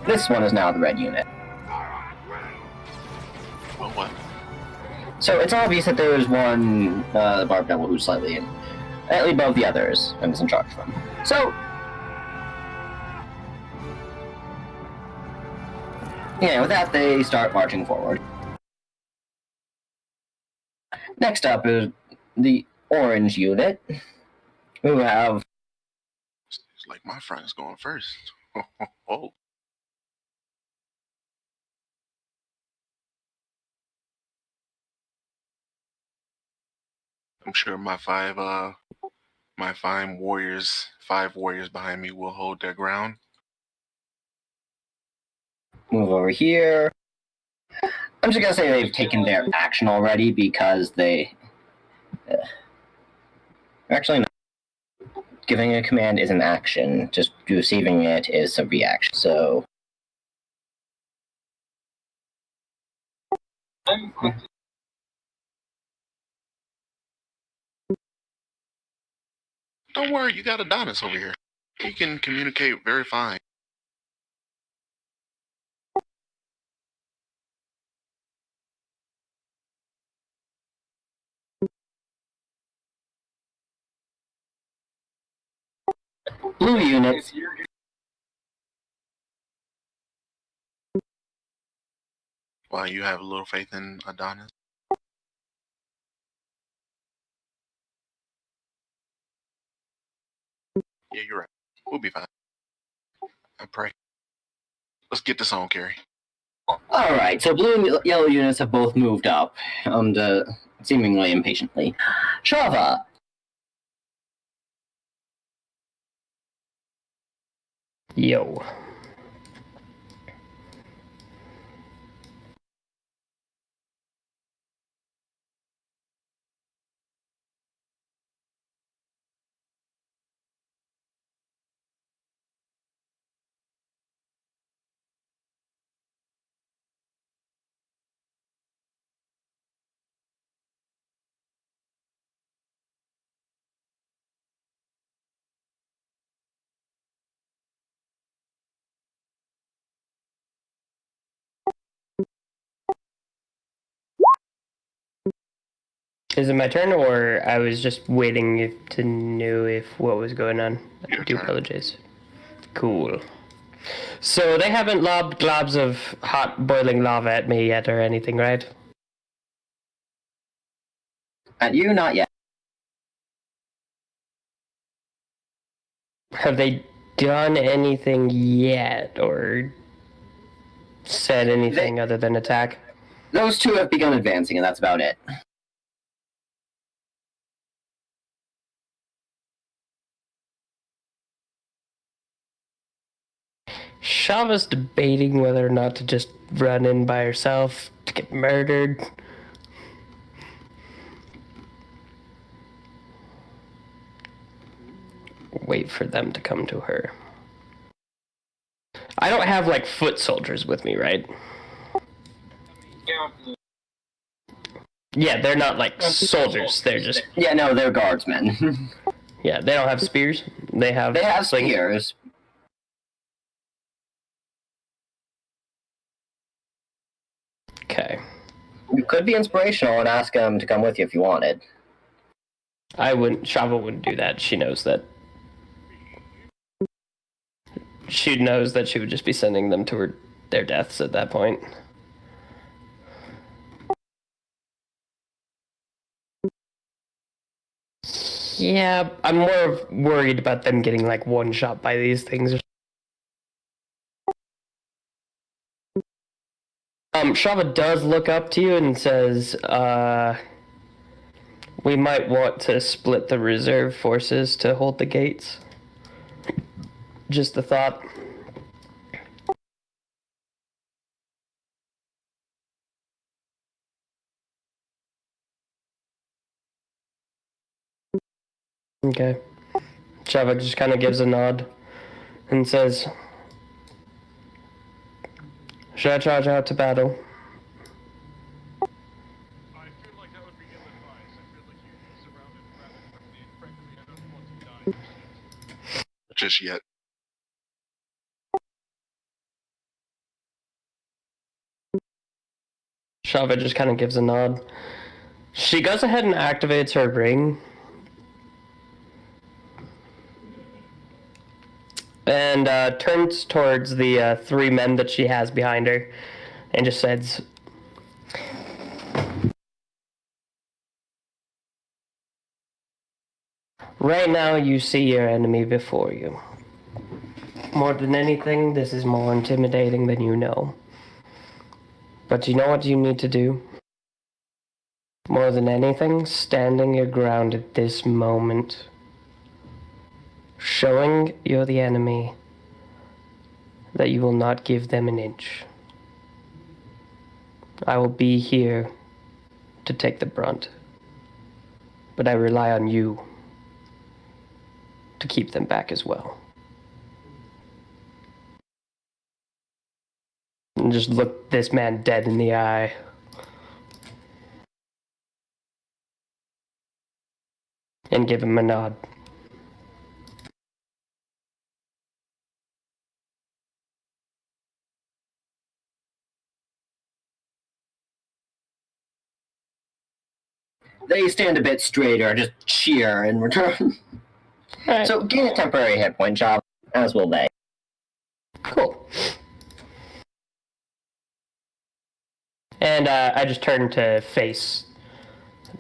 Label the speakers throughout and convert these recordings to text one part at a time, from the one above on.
Speaker 1: This one is now the red unit.
Speaker 2: Well, what?
Speaker 1: So it's obvious that there is one barbed devil who's slightly above the others and is in charge of them. So, yeah, with that, they start marching forward. Next up is the orange unit, who have...
Speaker 2: It's like my friend's going first. Oh. I'm sure my five warriors behind me will hold their ground.
Speaker 1: Move over here. I'm just gonna say they've taken their action already because they... actually, no. Giving a command is an action. Just receiving it is a reaction. So...
Speaker 2: Don't worry, you got Adonis over here. He can communicate very fine.
Speaker 1: Blue units.
Speaker 2: Wow, you have a little faith in Adonis? Yeah, you're right. We'll be fine. I pray. Let's get this on, Carrie.
Speaker 1: Alright, so blue and yellow units have both moved up, seemingly impatiently. Shava!
Speaker 3: Yo. Is it my turn, or I was just waiting to know if what was going on? I do apologize. Cool. So they haven't lobbed globs of hot boiling lava at me yet or anything, right?
Speaker 1: At you, not yet.
Speaker 3: Have they done anything yet, or said anything other than attack?
Speaker 1: Those two have begun advancing, and that's about it.
Speaker 3: Shava's debating whether or not to just run in by herself to get murdered. Wait for them to come to her. I don't have, like, foot soldiers with me, right? Yeah, they're not, like, soldiers. They're just...
Speaker 1: Yeah, no, they're guardsmen.
Speaker 3: Yeah, they don't have spears. They have
Speaker 1: spears.
Speaker 3: Okay.
Speaker 1: You could be inspirational and ask them to come with you if you wanted.
Speaker 3: I wouldn't... Shava wouldn't do that. She knows that. She knows that she would just be sending them to their deaths at that point. Yeah, I'm more worried about them getting, like, one shot by these things. Shava does look up to you and says, we might want to split the reserve forces to hold the gates. Just a thought. Okay. Shava just kind of gives a nod and says, should I charge out to battle?
Speaker 4: I feel like that would be ill-advised. I feel like you'd be surrounded rather quickly, and frankly, I don't want to die just yet.
Speaker 2: Just yet.
Speaker 3: Shava just kind of gives a nod. She goes ahead and activates her ring. And turns towards the 3 men that she has behind her and just says, right now you see your enemy before you. More than anything, this is more intimidating than you know. But you know what you need to do? More than anything, standing your ground at this moment. Showing you're the enemy that you will not give them an inch. I will be here to take the brunt, but I rely on you to keep them back as well. And just look this man dead in the eye. And give him a nod.
Speaker 1: They stand a bit straighter, just cheer in return.
Speaker 3: Alright,
Speaker 1: So gain a temporary hit point, Java, as will they.
Speaker 3: cool. And I just turn to face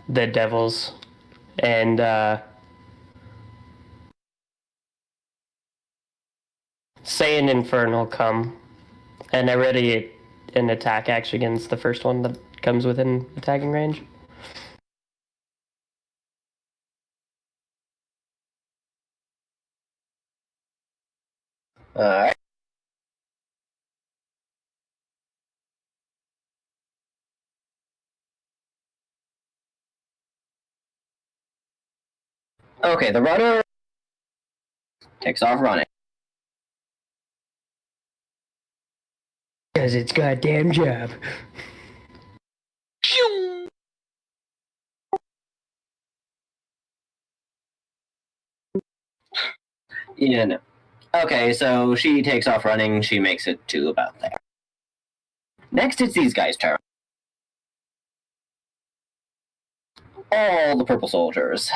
Speaker 3: the devils and say an infernal come. And I ready an attack action against the first one that comes within attacking range.
Speaker 1: Alright. Okay, the runner takes off running.
Speaker 3: Does its goddamn job.
Speaker 1: Yeah, no. Okay, so she takes off running, she makes it to about there. Next, it's these guys' turn. All the purple soldiers.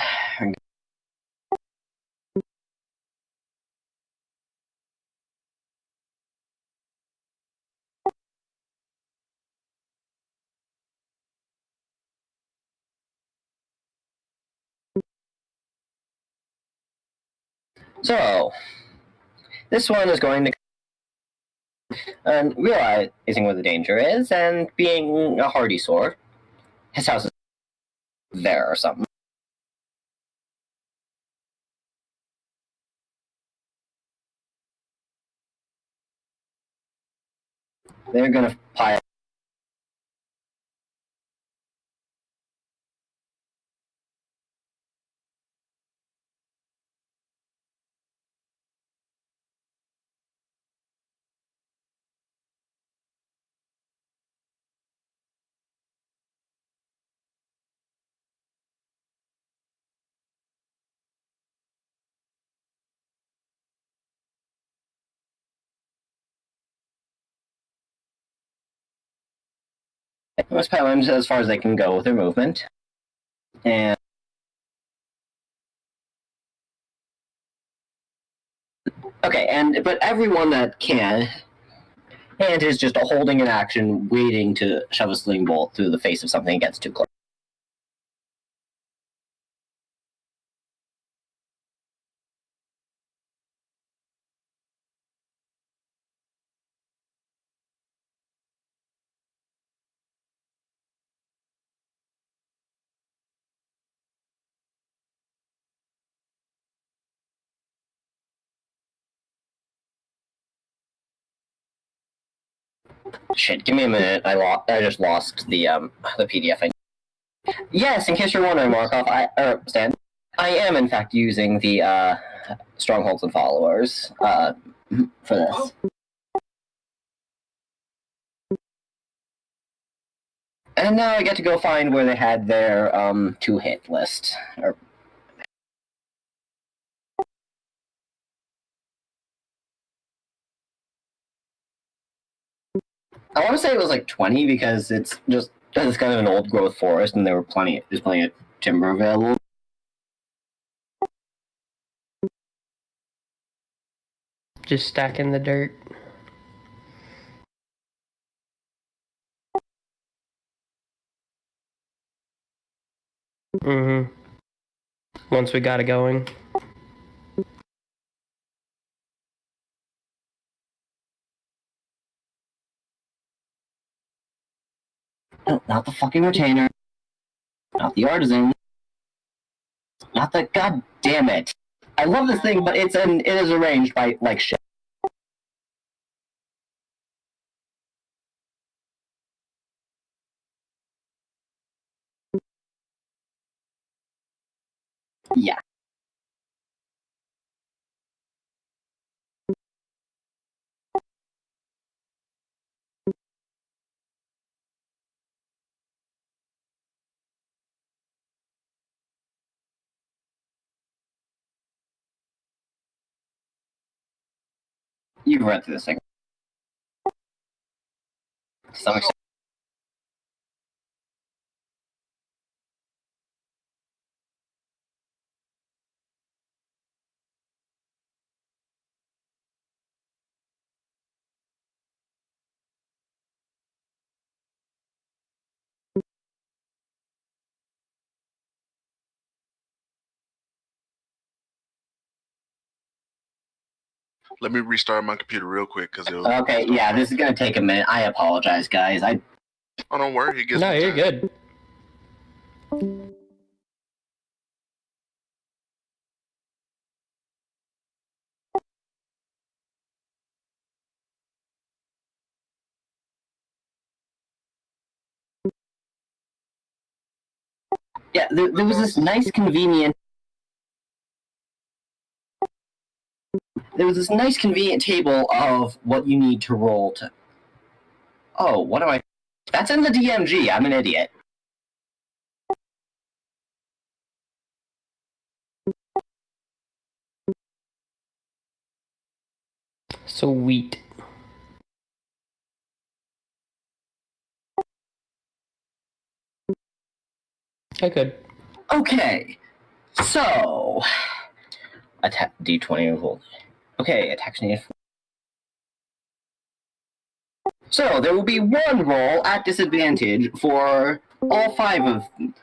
Speaker 1: So, this one is going to and realizing where the danger is, and being a hardy sword, his house is there or something. They're gonna pile. Most piling as far as they can go with their movement, and okay, but everyone that can, and is just holding an action, waiting to shove a sling bolt through the face of something that gets too close. Shit, give me a minute. I just lost the PDF. Yes, in case you're wondering, Markov, Stan, I am in fact using the strongholds and followers for this. And now I get to go find where they had their 2-hit list. I want to say it was like 20 because it's just It's kind of an old growth forest, and there's plenty of timber available.
Speaker 3: Just stacking the dirt. Mm-hmm. Once we got it going.
Speaker 1: No, not the fucking retainer. Not the artisan. Not the god damn it. I love this thing, but it is arranged by like shit. Yeah. You've read through this thing. To some extent.
Speaker 2: Let me restart my computer real quick because it'll.
Speaker 1: Okay, yeah, this is gonna take a minute. I apologize, guys.
Speaker 2: Oh, don't worry. It gets
Speaker 3: No,
Speaker 2: me
Speaker 3: you're
Speaker 2: time.
Speaker 3: good.
Speaker 1: Yeah, there was this nice convenient. There was this nice convenient table of what you need to roll to. Oh, what am I? That's in the DMG. I'm an idiot.
Speaker 3: Sweet. I could.
Speaker 1: Okay, so attack D20 roll. Okay, attacks needed. So there will be one roll at disadvantage for all 5 of them.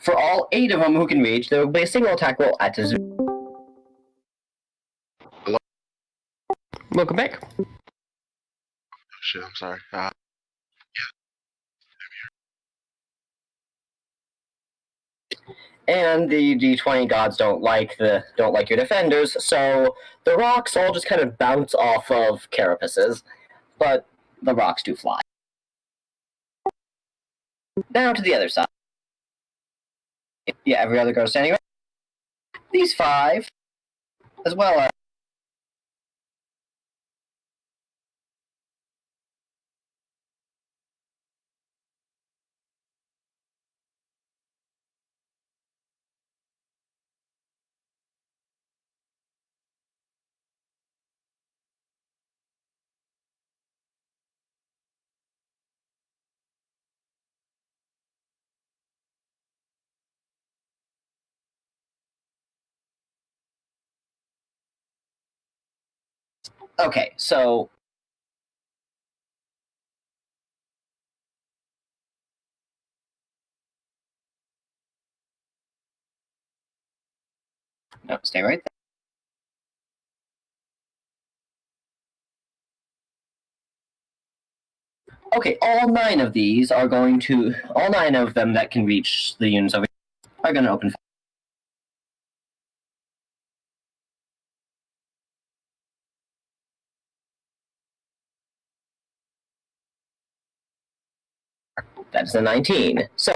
Speaker 1: For all 8 of them who can reach, there will be a single attack roll at disadvantage.
Speaker 3: Welcome back.
Speaker 2: Shit, I'm sorry.
Speaker 1: And the D20 gods don't like your defenders, so the rocks all just kind of bounce off of carapaces, but the rocks do fly. Now to the other side. Yeah, every other girl standing right. These 5, as well as. Okay, so. No, stay right there. Okay, all 9 of these are going to. All 9 of them that can reach the units over here are going to open fire. That's a 19. So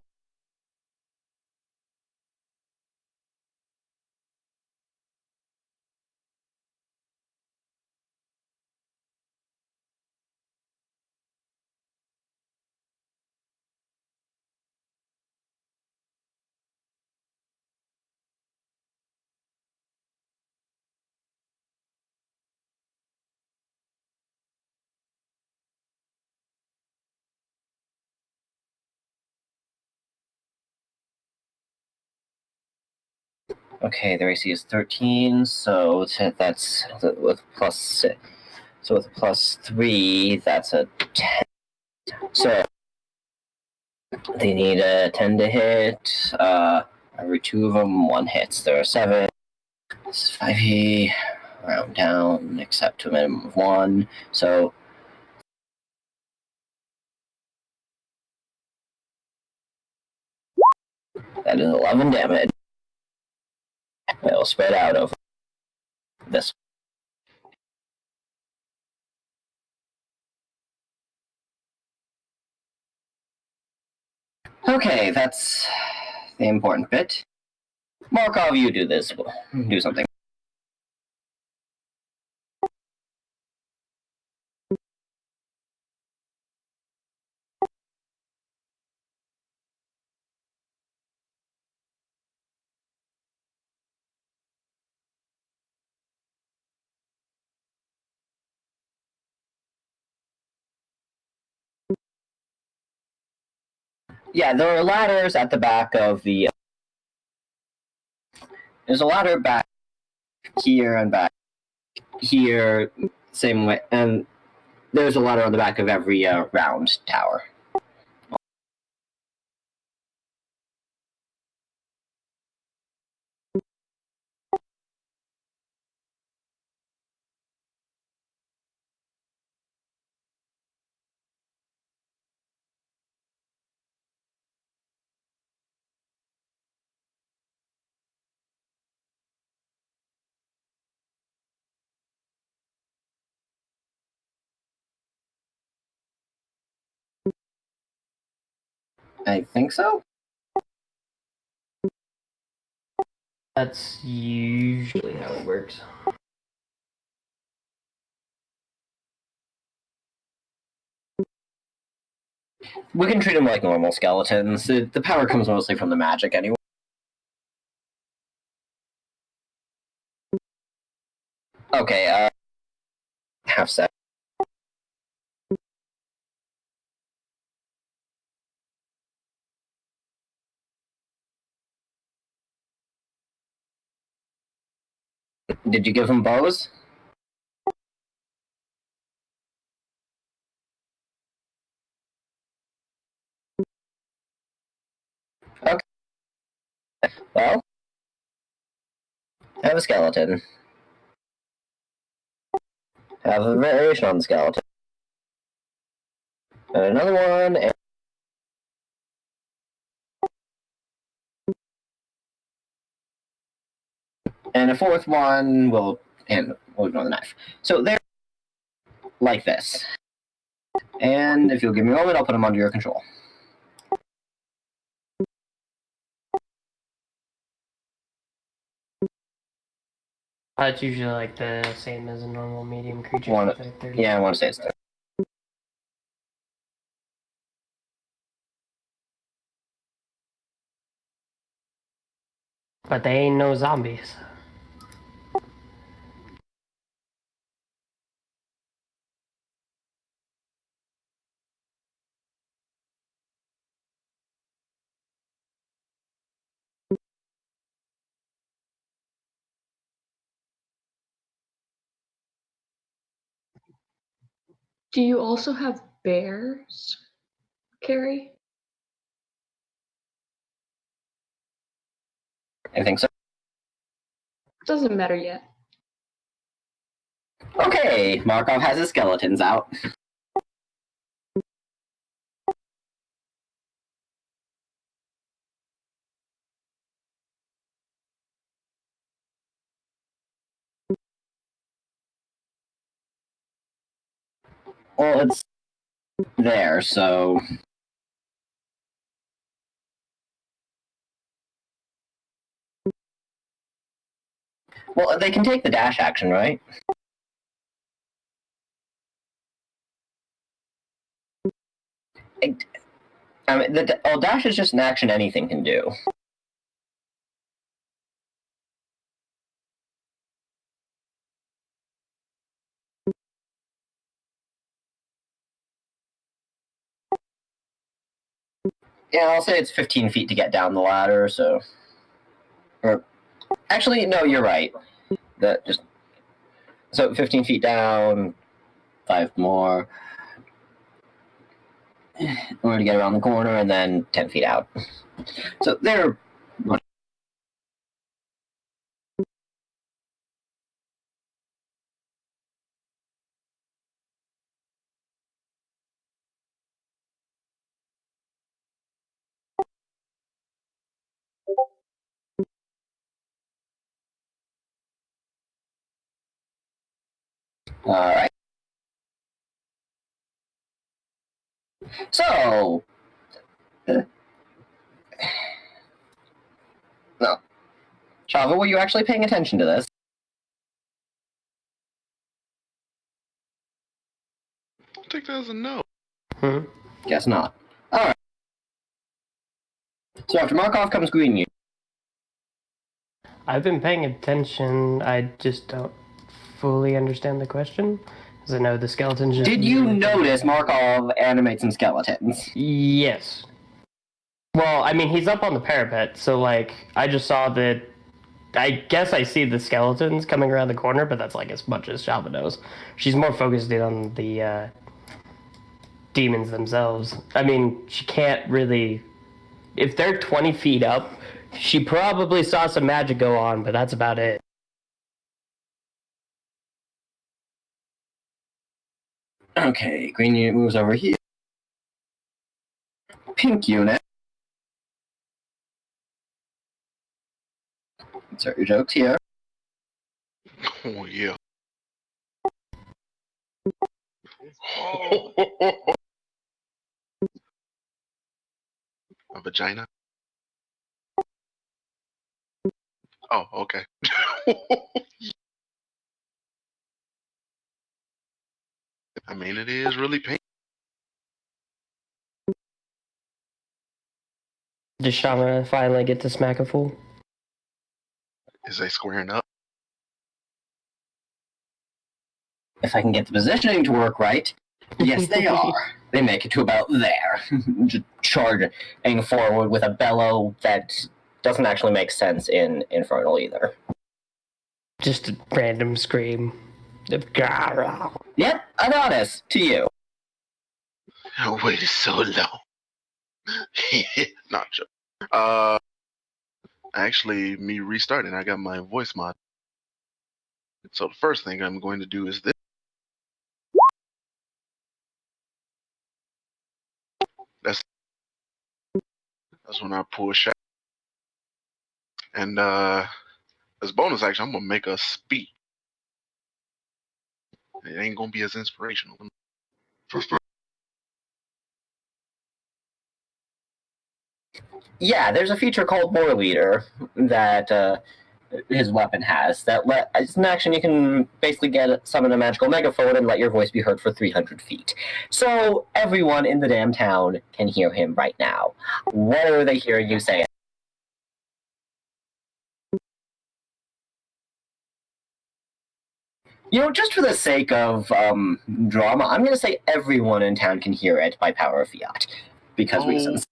Speaker 1: okay, the AC is 13, so that's with plus 6. So with plus 3, that's a 10. So they need a 10 to hit. Every 2 of them, 1 hits. There are 7. This is 5e. Round down, except to a minimum of 1. So that is 11 damage. It'll spread out over this. Okay, that's the important bit. Markov, you do this. Do something. Yeah, there are ladders at the back of the. There's a ladder back here and back here, same way, and there's a ladder on the back of every round tower. I think so.
Speaker 3: That's usually how it works.
Speaker 1: We can treat them like normal skeletons. The power comes mostly from the magic anyway. Okay, half set. Did you give him bows? Okay. Well, have a skeleton. Have a variation on the skeleton. And another one, and a fourth one will ignore the knife. So they're like this. And if you'll give me a moment, I'll put them under your control.
Speaker 3: It's usually like the same as a normal medium creature. Like 30.
Speaker 1: Yeah, I want to say it's 30.
Speaker 3: But they ain't no zombies.
Speaker 5: Do you also have bears, Carrie?
Speaker 1: I think so.
Speaker 5: Doesn't matter yet.
Speaker 1: Okay, Markov has his skeletons out. Well, it's there, so Well, they can take the dash action, right? I mean, dash is just an action anything can do. Yeah, I'll say it's 15 feet to get down the ladder, so... Or, actually, no, you're right. So 15 feet down, 5 more. In order to get around the corner, and then 10 feet out. So they're... Alright. So... No. Chava, were you actually paying attention to this?
Speaker 2: I'll take that as a no.
Speaker 1: Guess not. Alright. So after Markov comes Green.
Speaker 3: I've been paying attention. I just don't fully understand the question. Because I know the skeletons just...
Speaker 1: Did you notice Markov animate some skeletons?
Speaker 3: Yes. Well, I mean, he's up on the parapet, so, like, I just saw that... I guess I see the skeletons coming around the corner, but that's, like, as much as Shava knows. She's more focused in on the, demons themselves. I mean, she can't really... If they're 20 feet up, she probably saw some magic go on, but that's about it.
Speaker 1: Okay, green unit moves over here. Pink unit. Insert your jokes here.
Speaker 2: Oh, yeah. A vagina? Oh, okay. I mean, it is really pink.
Speaker 3: Does Shama finally get to smack a fool?
Speaker 2: Is they squaring up?
Speaker 1: If I can get the positioning to work right, yes, they are. They make it to about there. Just charging forward with a bellow that doesn't actually make sense in Infernal either.
Speaker 3: Just a random scream.
Speaker 1: Yep, Adonis, to you.
Speaker 2: I waited so long. Not joke. Actually, me restarting, I got my voice mod. So the first thing I'm going to do is this. That's when I pull a shot. And as bonus action, I'm gonna make a speech. It ain't gonna be as inspirational.
Speaker 1: Yeah, there's a feature called War Leader that his weapon has. It's an action you can basically summon a magical megaphone and let your voice be heard for 300 feet. So everyone in the damn town can hear him right now. What are they hearing you say? You know, just for the sake of drama, I'm going to say everyone in town can hear it by power of fiat. Because reasons.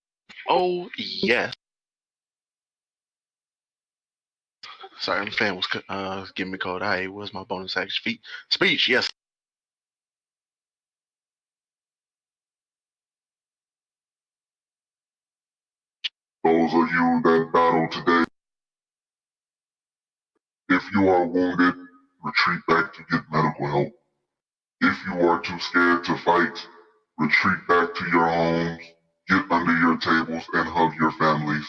Speaker 2: Oh, yes. Sorry, my fan was giving me code. Hey, where's my bonus action speech? Yes.
Speaker 6: Those of you that battle today, if you are wounded, retreat back to get medical help. If you are too scared to fight, retreat back to your homes, get under your tables, and hug your families.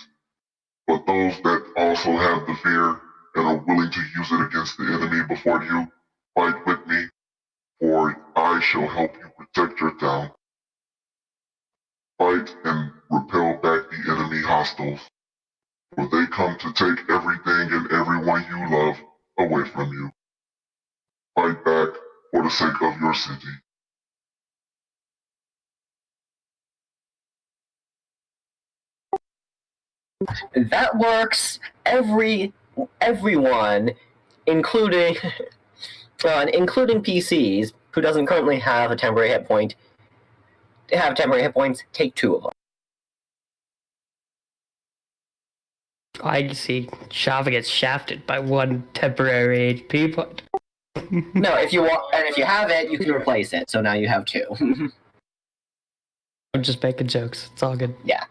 Speaker 6: But those that also have the fear and are willing to use it against the enemy before you, fight with me, for I shall help you protect your town. Fight and repel back the enemy hostiles, for they come to take everything and everyone you love, away from you. Fight back for the sake of your city.
Speaker 1: That works. Everyone, including including PCs who doesn't currently have a temporary hit point, have temporary hit points. Take 2 of them.
Speaker 3: I see. Shava gets shafted by 1 temporary HP point.
Speaker 1: No, if you want, and if you have it, you can replace it. So now you have 2.
Speaker 3: I'm just making jokes. It's all good.
Speaker 1: Yeah.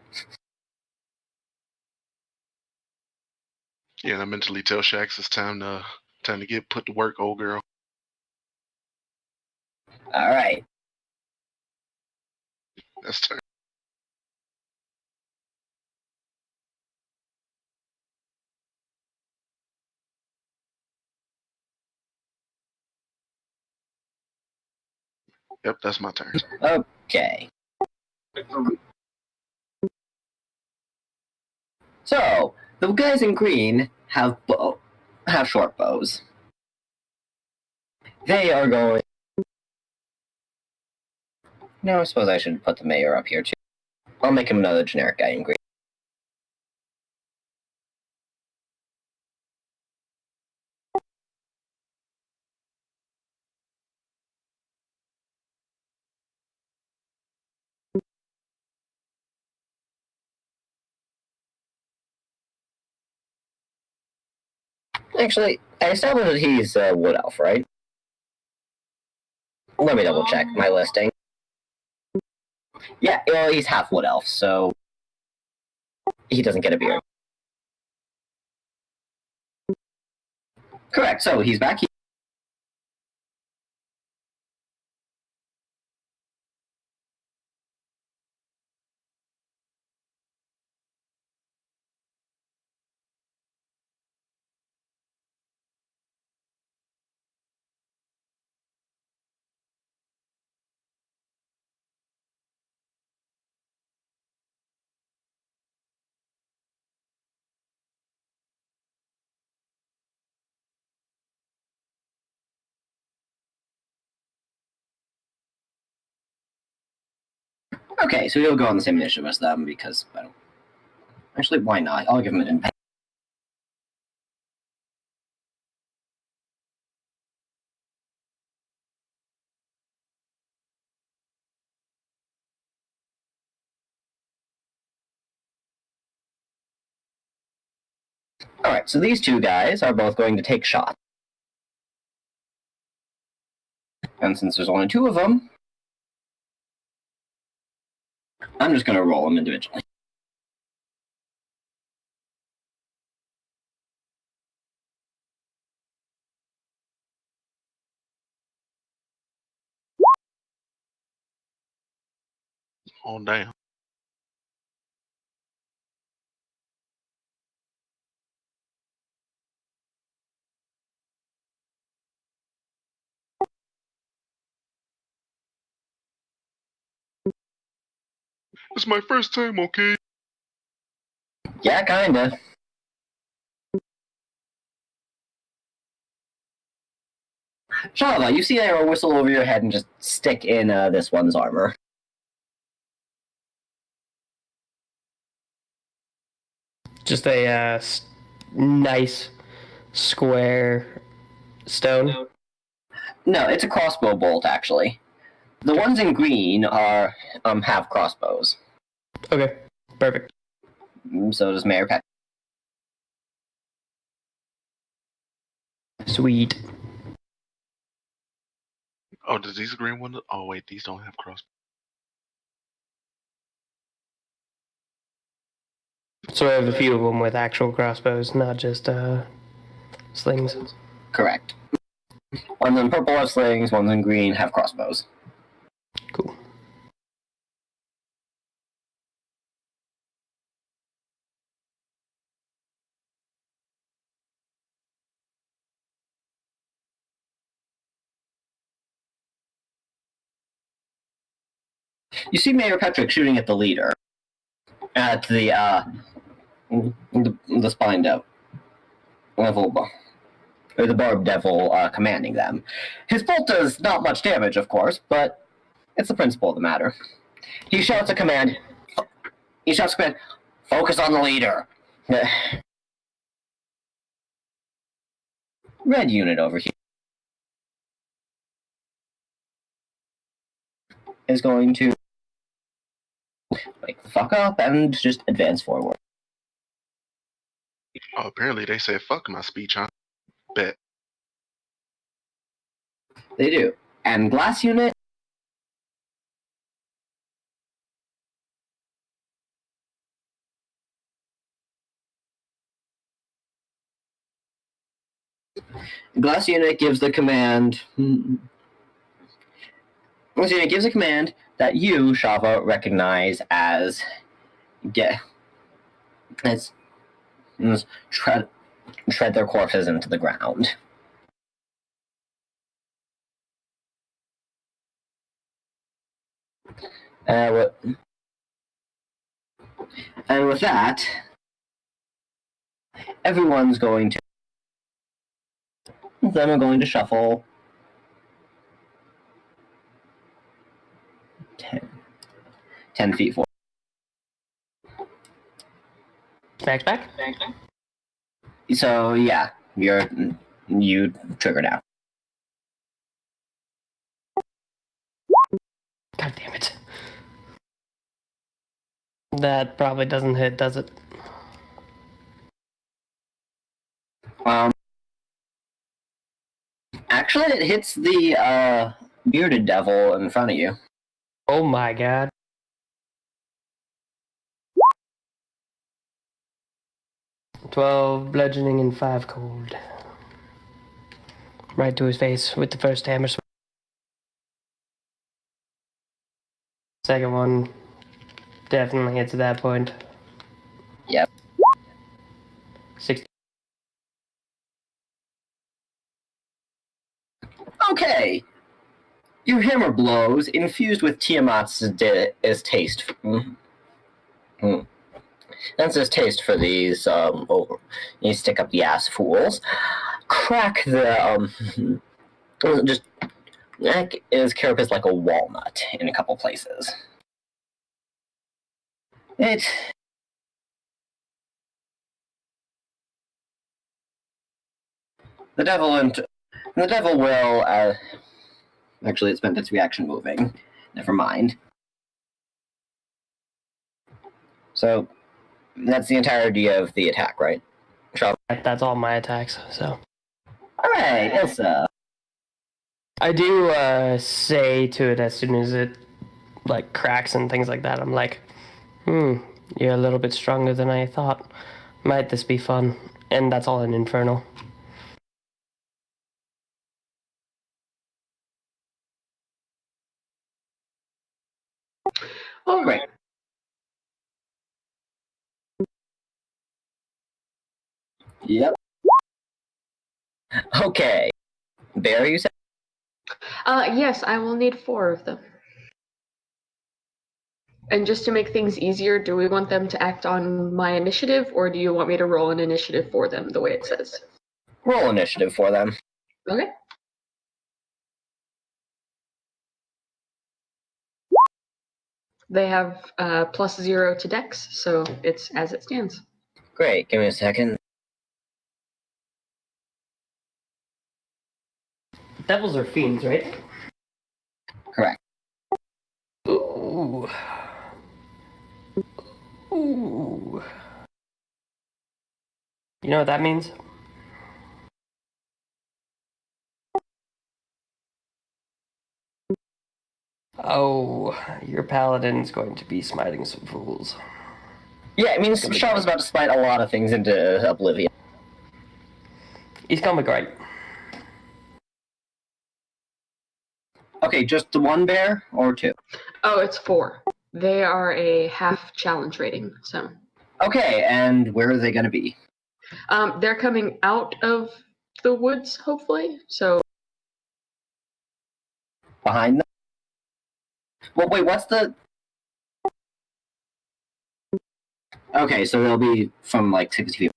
Speaker 2: Yeah, and I mentally tell Shax it's time to get put to work, old girl.
Speaker 1: All right.
Speaker 2: That's turn. Yep, that's my turn.
Speaker 1: Okay. So the guys in green have short bows. They are going. No, I suppose I should put the mayor up here too. I'll make him another generic guy in green. Actually, I established that he's a wood elf, right? Let me double check my listing. Yeah, well, he's half wood elf, so he doesn't get a beard. Correct. So he's back here. Okay, so he'll go on the same initiative as them because I don't. Actually, why not? I'll give him an impact. Alright, so these 2 guys are both going to take shots. And since there's only 2 of them, I'm just going to roll them individually.
Speaker 2: Oh damn. It's my first time, okay?
Speaker 1: Yeah, kinda. Java, you see arrow whistle over your head and just stick in this one's armor.
Speaker 3: Just a nice square stone.
Speaker 1: No, it's a crossbow bolt, actually. The ones in green are have crossbows.
Speaker 3: Okay, perfect.
Speaker 1: So does Mayor Pet.
Speaker 3: Sweet.
Speaker 2: Oh, does these green ones? Oh wait, these don't have cross.
Speaker 3: So I have a few of them with actual crossbows, not just slings.
Speaker 1: Correct. Ones in purple have slings, ones in green have crossbows.
Speaker 3: Cool.
Speaker 1: You see Mayor Patrick shooting at the leader. At the spined out level or the Barb Devil commanding them. His bolt does not much damage, of course, but it's the principle of the matter. He shouts a command. Focus on the leader. Red unit over here is going to wake the fuck up and just advance forward.
Speaker 2: Oh, apparently they said fuck my speech, huh? Bet.
Speaker 1: They do. And glass unit. Glass unit gives the command. Glass unit gives a command that you, Shava, recognize as tread their corpses into the ground. And with that, everyone's going to. Then we're going to shuffle 10 feet forward.
Speaker 3: Back.
Speaker 1: So yeah, you trigger now.
Speaker 3: God damn it. That probably doesn't hit, does it?
Speaker 1: Actually, it hits the bearded devil in front of you.
Speaker 3: Oh my god. $12 bludgeoning and 5 cold. Right to his face with the first hammer swing. Second one definitely hits at that point.
Speaker 1: Yep.
Speaker 3: 60.
Speaker 1: Okay. Your hammer blows, infused with Tiamat's taste. That's his taste for these, you stick up the ass fools. Crack the, just, his carapace like a walnut in a couple places. The devil will, actually it spent its reaction moving. Never mind. So, that's the entirety of the attack, right?
Speaker 3: That's all my attacks, so.
Speaker 1: Alright, Ilsa.
Speaker 3: I do say to it as soon as it like cracks and things like that, I'm like, you're a little bit stronger than I thought. Might this be fun? And that's all in Infernal.
Speaker 5: Oh,
Speaker 1: Great. Yep. Okay. Bear, you said?
Speaker 5: Yes, I will need 4 of them. And just to make things easier, do we want them to act on my initiative, or do you want me to roll an initiative for them, the way it says?
Speaker 1: Roll initiative for them.
Speaker 5: Okay. They have +0 to Dex, so it's as it stands.
Speaker 1: Great, give me a second.
Speaker 3: Devils are fiends, right?
Speaker 1: Correct.
Speaker 3: Ooh. Ooh. You know what that means? Oh, your paladin's going to be smiting some fools.
Speaker 1: Yeah, it means Shaw was about to smite a lot of things into oblivion.
Speaker 3: He's gonna be great.
Speaker 1: Okay, just the one bear or 2?
Speaker 5: Oh, it's 4. They are a half challenge rating, so.
Speaker 1: Okay, and where are they going to be?
Speaker 5: They're coming out of the woods, hopefully, so.
Speaker 1: Behind them? Well, wait, what's the... Okay, so they'll be from like 60 feet.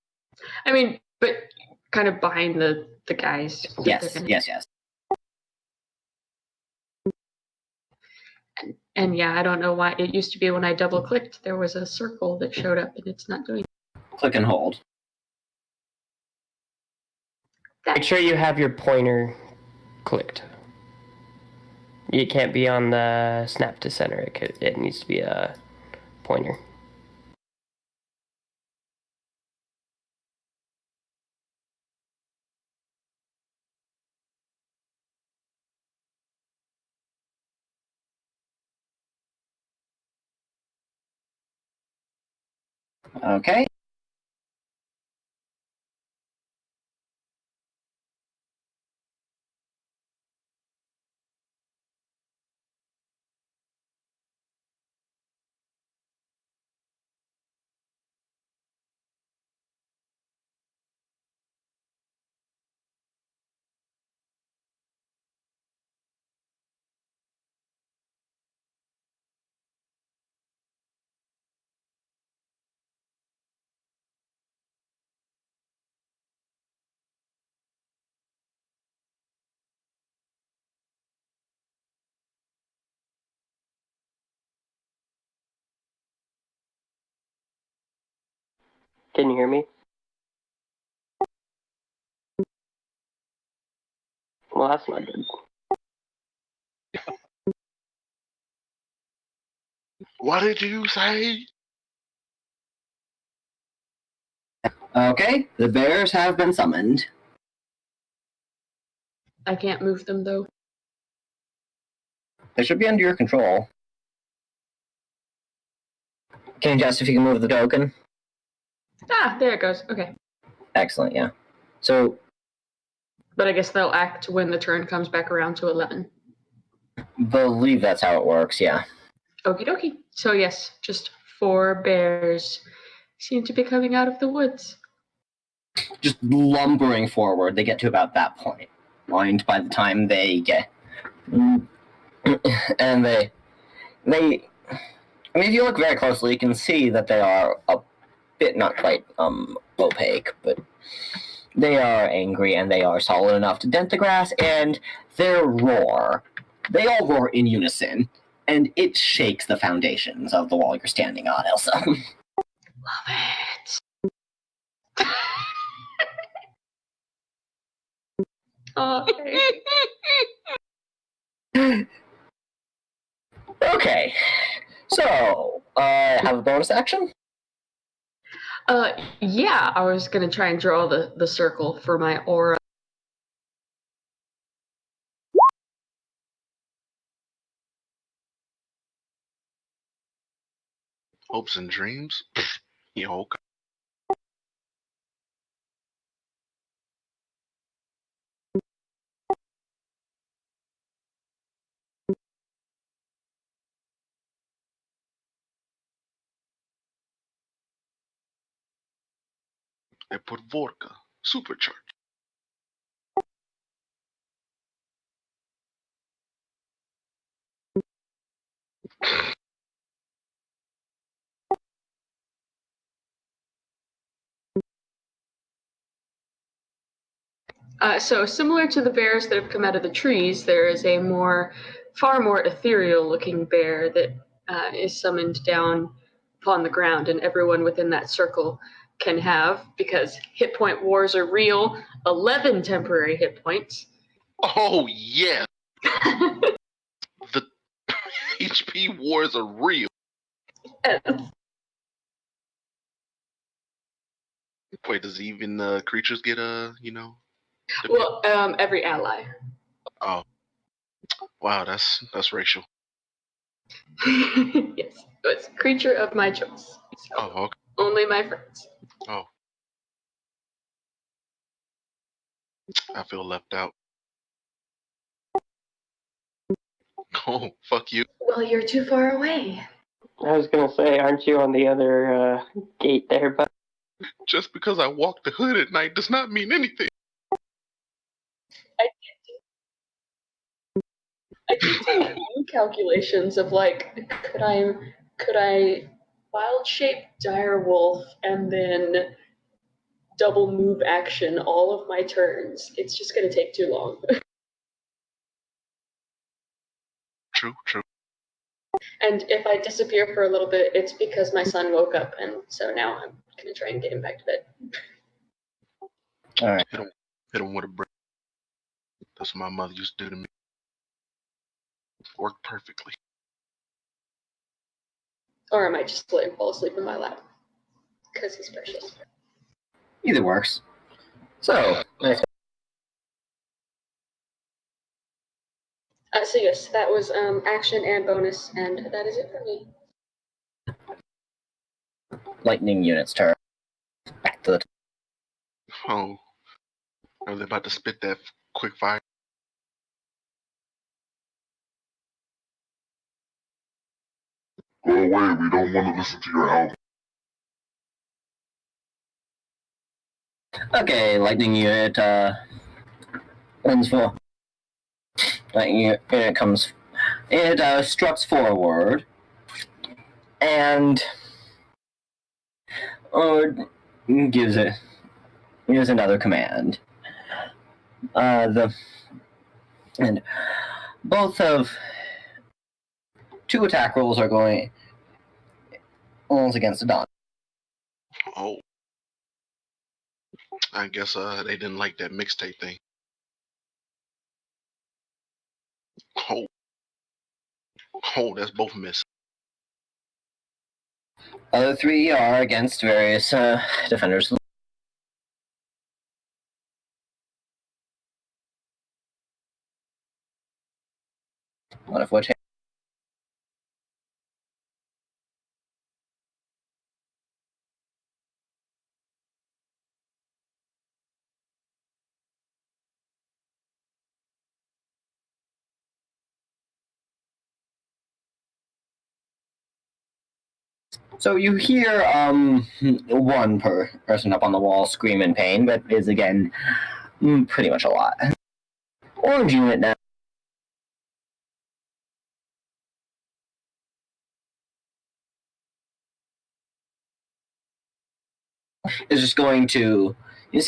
Speaker 5: I mean, but kind of behind the guys. that
Speaker 1: Yes,
Speaker 5: they're gonna-
Speaker 1: yes.
Speaker 5: And yeah, I don't know why. It used to be when I double clicked, there was a circle that showed up, and it's not doing
Speaker 1: Click and hold.
Speaker 5: that.
Speaker 3: Make sure you have your pointer clicked. It can't be on the snap to center. It needs to be a pointer.
Speaker 1: Okay.
Speaker 3: Can you hear me? Well, that's not good.
Speaker 2: What did you say?
Speaker 1: Okay, the bears have been summoned.
Speaker 5: I can't move them though.
Speaker 1: They should be under your control. Can you just if you can move the token?
Speaker 5: Ah, there it goes. Okay.
Speaker 1: Excellent, yeah. So,
Speaker 5: But I guess they'll act when the turn comes back around to 11.
Speaker 1: believe that's how it works, yeah.
Speaker 5: Okie dokie. So yes, just 4 bears seem to be coming out of the woods.
Speaker 1: Just lumbering forward, they get to about that point. And by the time they get... And they... I mean, if you look very closely, you can see that they are a bit, not quite, opaque, but they are angry and they are solid enough to dent the grass, and their roar, they all roar in unison, and it shakes the foundations of the wall you're standing on, Elsa.
Speaker 5: Love it. Oh, okay.
Speaker 1: Okay, so, have a bonus action?
Speaker 5: Yeah, I was gonna try and draw the circle for my aura.
Speaker 2: Hopes and dreams? Yeah, okay. I put vodka. Supercharged.
Speaker 5: So similar to the bears that have come out of the trees, there is a far more ethereal looking bear that is summoned down upon the ground, and everyone within that circle can have, because hit point wars are real, 11 temporary hit points.
Speaker 2: Oh, yeah. The HP wars are real. Wait, does even creatures get
Speaker 5: Well, every ally.
Speaker 2: Oh. Wow, that's racial.
Speaker 5: Yes, it's creature of my choice. So
Speaker 2: Oh, okay.
Speaker 5: only my friends.
Speaker 2: Oh. I feel left out. Oh, fuck you.
Speaker 5: Well, you're too far away.
Speaker 3: I was gonna say, aren't you on the other gate there? But
Speaker 2: Just because I walk the hood at night does not mean anything.
Speaker 5: I did do calculations of like, could I wild shape dire wolf and then double move action all of my turns. It's just going to take too long.
Speaker 2: True, true.
Speaker 5: And if I disappear for a little bit, it's because my son woke up, and so now I'm going to try and get him back to bed.
Speaker 1: All right.
Speaker 2: Hit him with a brick. That's what my mother used to do to me. Worked perfectly.
Speaker 5: Or I might just let him fall asleep in my lap, because he's precious.
Speaker 1: Either works. So, nice.
Speaker 5: So yes, that was action and bonus, and that is it for me.
Speaker 1: Lightning unit's turn. Back to the
Speaker 2: Oh, are they about to spit that quick fire?
Speaker 6: Go away, we don't want to listen to your album.
Speaker 1: Okay, lightning unit runs for. Lightning unit comes. It struts forward, and gives another command. And both of two attack rolls are going rolls against the Don.
Speaker 2: Oh. I guess they didn't like that mixtape thing. Oh. Oh, that's both miss.
Speaker 1: Other three are against various defenders. One of which So you hear one person up on the wall scream in pain, but is again pretty much a lot. Orange unit now. Is just going to you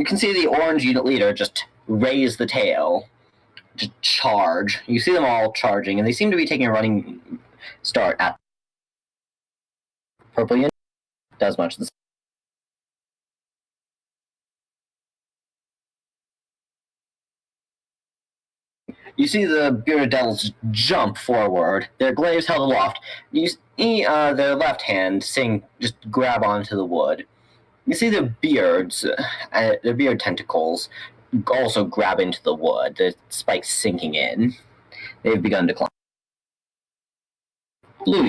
Speaker 1: can see the orange unit leader just raise the tail, just charge. You see them all charging, and they seem to be taking a running start at purple unit. Does much the same. You see the bearded devils jump forward, their glaives held aloft. You see their left hand just grab onto the wood. You see their beards, their beard tentacles, also grab into the wood, the spikes sinking in. They've begun to climb. Blue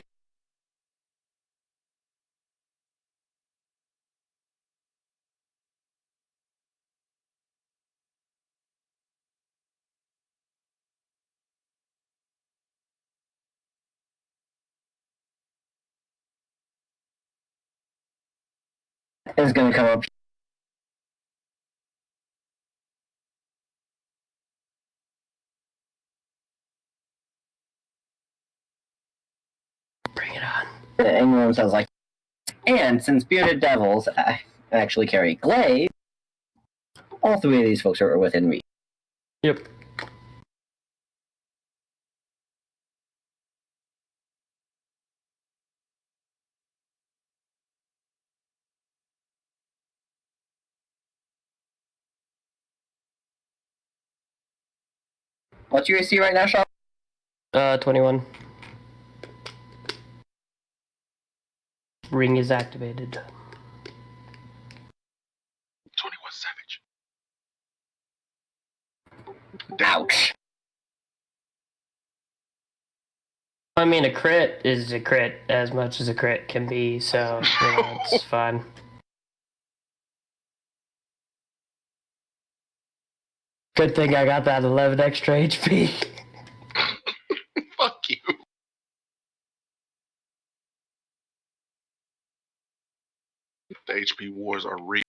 Speaker 1: is going to come up.
Speaker 3: Bring it on.
Speaker 1: England sounds like. And since bearded devils actually carry glaive, all three of these folks are within reach.
Speaker 3: Yep.
Speaker 1: What's your AC right now, Sean?
Speaker 3: 21. Ring is activated.
Speaker 2: 21 Savage.
Speaker 1: Ouch.
Speaker 3: I mean, a crit is a crit as much as a crit can be, so it's fine. Good thing I got that 11 extra HP.
Speaker 2: Fuck you. The HP wars are real.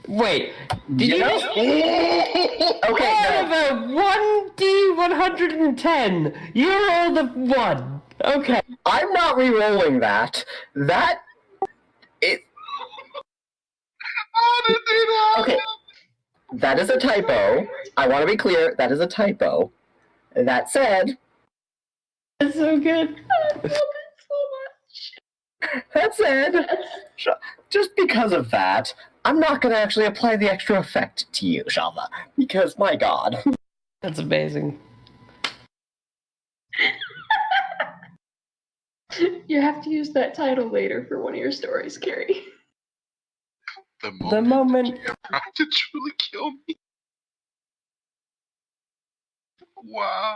Speaker 3: Wait, did you just...
Speaker 1: Okay,
Speaker 3: Out
Speaker 1: no.
Speaker 3: of a 1d110, you rolled a 1. Okay.
Speaker 1: I'm not re-rolling that. That is
Speaker 2: How did they not?
Speaker 1: okay. That is a typo. I want to be clear. That is a typo. That said,
Speaker 3: That's so good.
Speaker 1: that said, just because of that, I'm not going to actually apply the extra effect to you, Shava, because my God.
Speaker 3: That's amazing.
Speaker 5: You have to use that title later for one of your stories, Carrie.
Speaker 3: The moment...
Speaker 2: tried to truly kill me. Wow.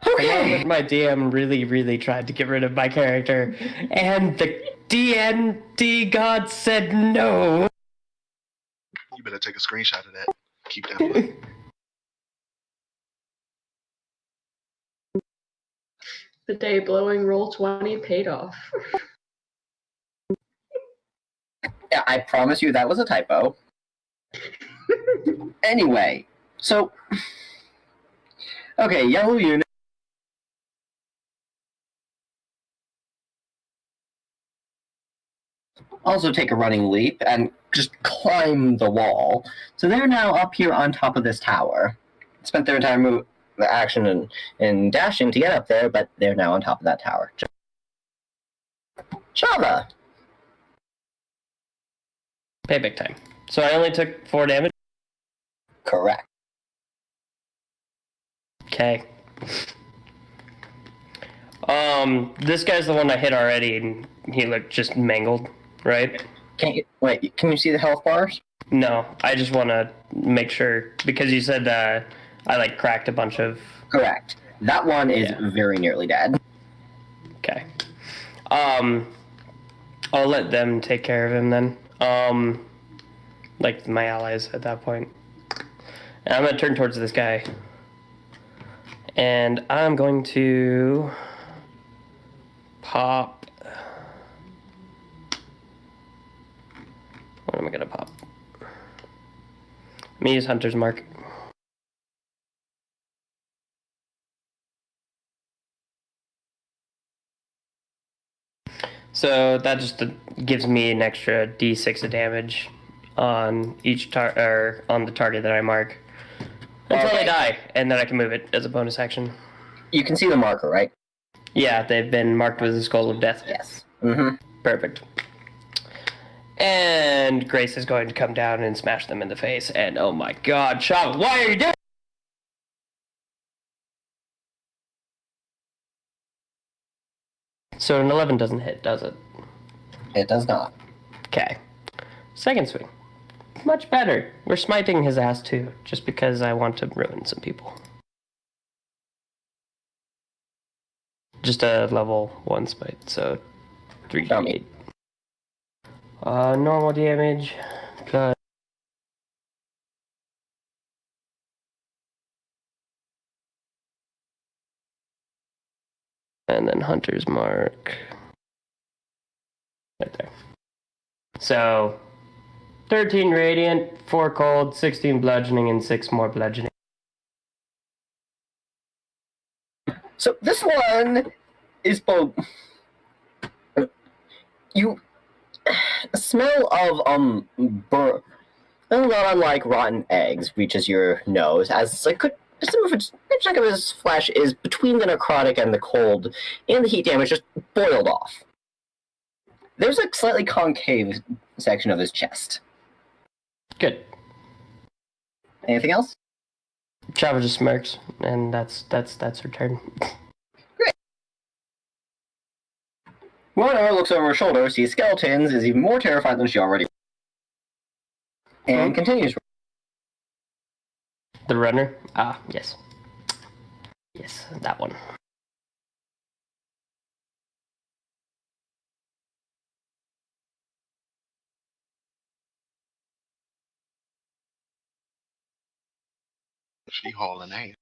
Speaker 3: The moment my DM really tried to get rid of my character, and the D&D god said no.
Speaker 2: You better take a screenshot of that. Keep that one.
Speaker 5: The day blowing Roll20 paid off.
Speaker 1: Yeah, I promise you that was a typo. Anyway, so... Okay, yellow unit. Also take a running leap and just climb the wall. So they're now up here on top of this tower. Spent their entire action in dashing to get up there, but they're now on top of that tower. Shava!
Speaker 3: Payback time. So I only took 4 damage?
Speaker 1: Correct.
Speaker 3: Okay. This guy's the one I hit already, and he looked just mangled, right?
Speaker 1: Can you see the health bars?
Speaker 3: No, I just want to make sure, because you said I, like, cracked a bunch of...
Speaker 1: Correct. That one is
Speaker 3: Yeah.
Speaker 1: very nearly dead.
Speaker 3: Okay. I'll let them take care of him then. Like, my allies at that point. And I'm gonna turn towards this guy. And I'm going to... pop... What am I gonna pop? Let me use Hunter's Mark. So that just gives me an extra d6 of damage on each on the target that I mark until they die, and then I can move it as a bonus action.
Speaker 1: You can see the marker, right?
Speaker 3: Yeah, they've been marked with the Skull of Death.
Speaker 1: Yes. Mm-hmm.
Speaker 3: Perfect. And Grace is going to come down and smash them in the face. And oh my God, Shava, why are you doing? So an 11 doesn't hit, does it?
Speaker 1: It does not.
Speaker 3: Okay. Second swing. Much better. We're smiting his ass too, just because I want to ruin some people. Just a level 1 smite, so 3d8. Normal damage, plus... And then Hunter's Mark. Right there. So, 13 radiant, 4 cold, 16 bludgeoning, and 6 more bludgeoning.
Speaker 1: So this one is both... You... smell of, not unlike rotten eggs reaches your nose, as like some of its chunk of his flesh is between the necrotic and the cold, and the heat damage just boiled off. There's a slightly concave section of his chest.
Speaker 3: Good.
Speaker 1: Anything else?
Speaker 3: Chava just smirks, and that's her turn.
Speaker 1: Mona looks over her shoulder, sees skeletons, is even more terrified than she already was, and continues.
Speaker 3: The runner? Ah, yes. Yes, that one.
Speaker 2: She hauling ass.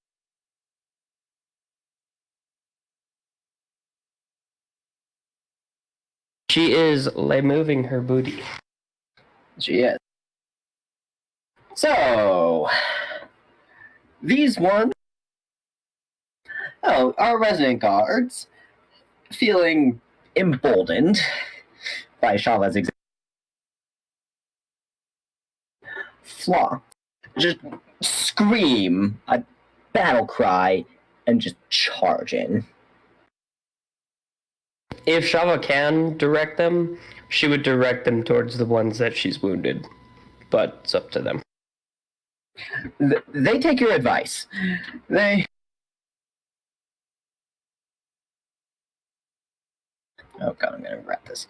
Speaker 3: She is moving her booty.
Speaker 1: She is. So, these ones, our resident guards, feeling emboldened by Shava's example, flaw, just scream a battle cry and just charge in.
Speaker 3: If Shava can direct them, she would direct them towards the ones that she's wounded. But it's up to them.
Speaker 1: They take your advice. They... Oh god, I'm gonna regret this.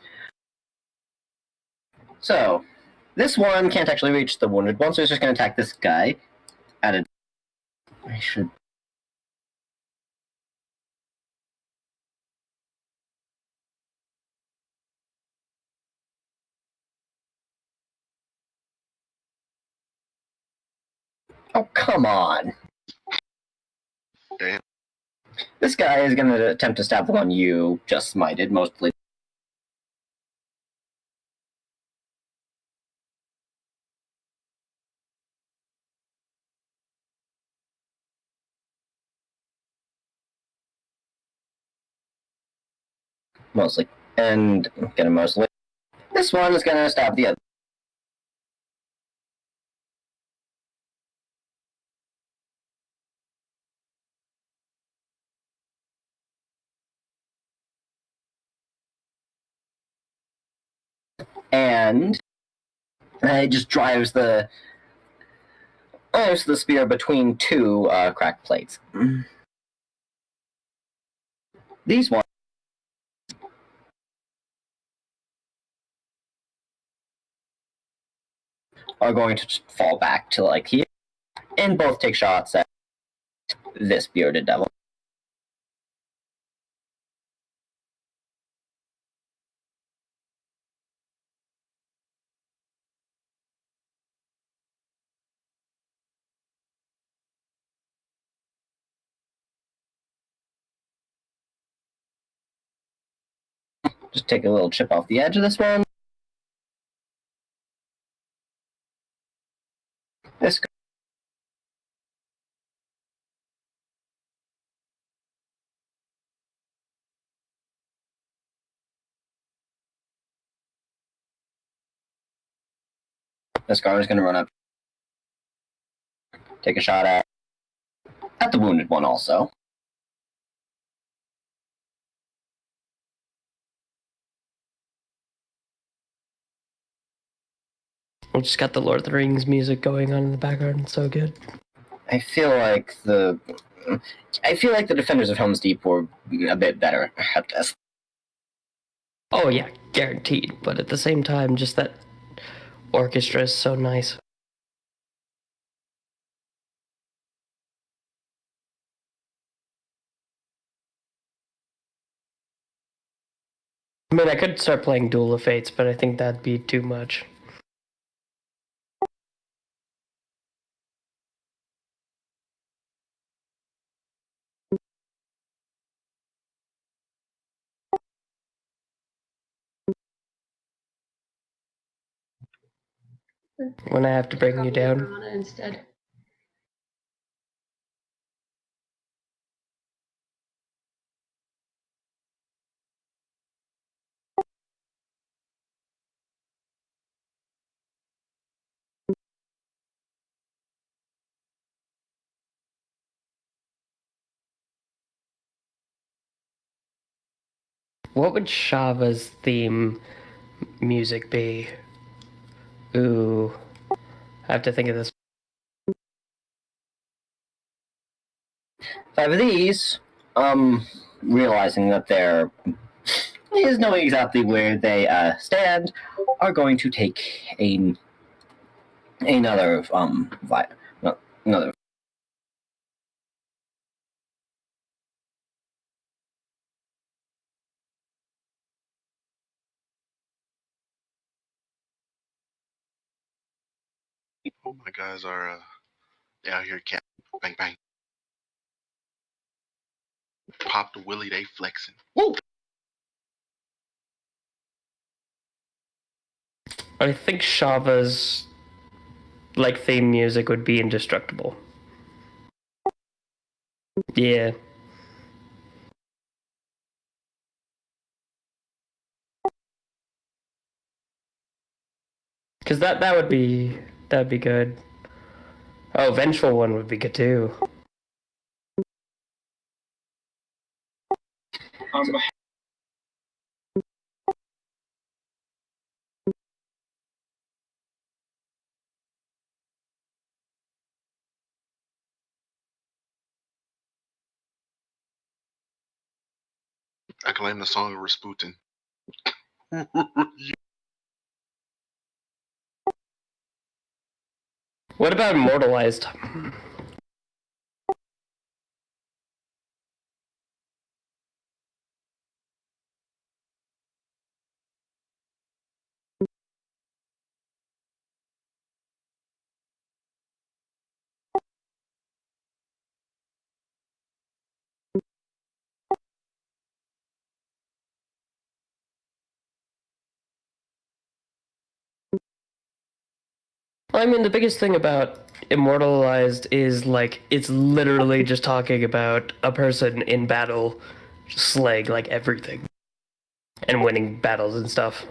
Speaker 1: So, this one can't actually reach the wounded one, so it's just gonna attack this guy. I should... Oh, come on.
Speaker 2: Damn.
Speaker 1: This guy is going to attempt to stab the one you just smited, mostly. Mostly. And gonna mostly. This one is going to stab the other. And it just drives the spear between two cracked plates. These ones are going to just fall back to like here, and both take shots at this bearded devil. Just take a little chip off the edge of this one. This guard is going to run up, take a shot at the wounded one also.
Speaker 3: We just got the Lord of the Rings music going on in the background. It's so good.
Speaker 1: I feel like the defenders of Helm's Deep were a bit better at this.
Speaker 3: Oh yeah, guaranteed. But at the same time, just that orchestra is so nice. I mean, I could start playing Duel of Fates, but I think that'd be too much. When I have to bring you down.
Speaker 5: Instead.
Speaker 3: What would Shava's theme music be? Ooh. I have to think of this.
Speaker 1: 5 of these, realizing that there is knowing exactly where they stand, are going to take another another.
Speaker 2: Oh, my guys are they out here cat bang bang. Pop the willy, they flexing. Woo!
Speaker 3: I think Shava's like theme music would be indestructible. Yeah. Cause that'd be good. Oh, Vengeful One would be good too.
Speaker 2: I claim the song of Rasputin.
Speaker 3: What about Immortalized? I mean, the biggest thing about Immortalized is like it's literally just talking about a person in battle slaying like everything and winning battles and stuff.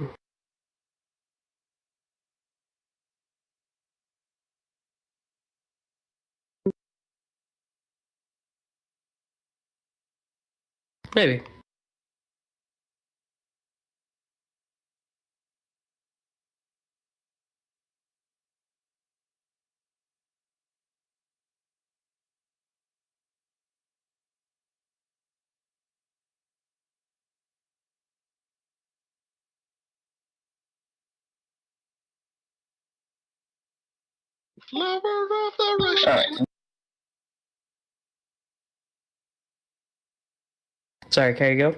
Speaker 3: Maybe.
Speaker 2: Lover of the Russian.
Speaker 1: All right.
Speaker 3: Sorry, can you go?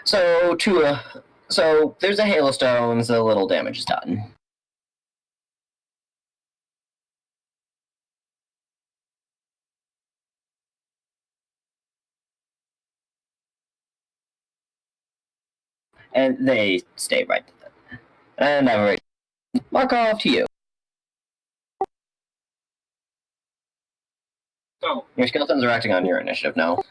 Speaker 1: So there's a hailstone, so a little damage is done. And they stay right there. And I've already mark off to you.
Speaker 4: So,
Speaker 1: Your skeletons are acting on your initiative now.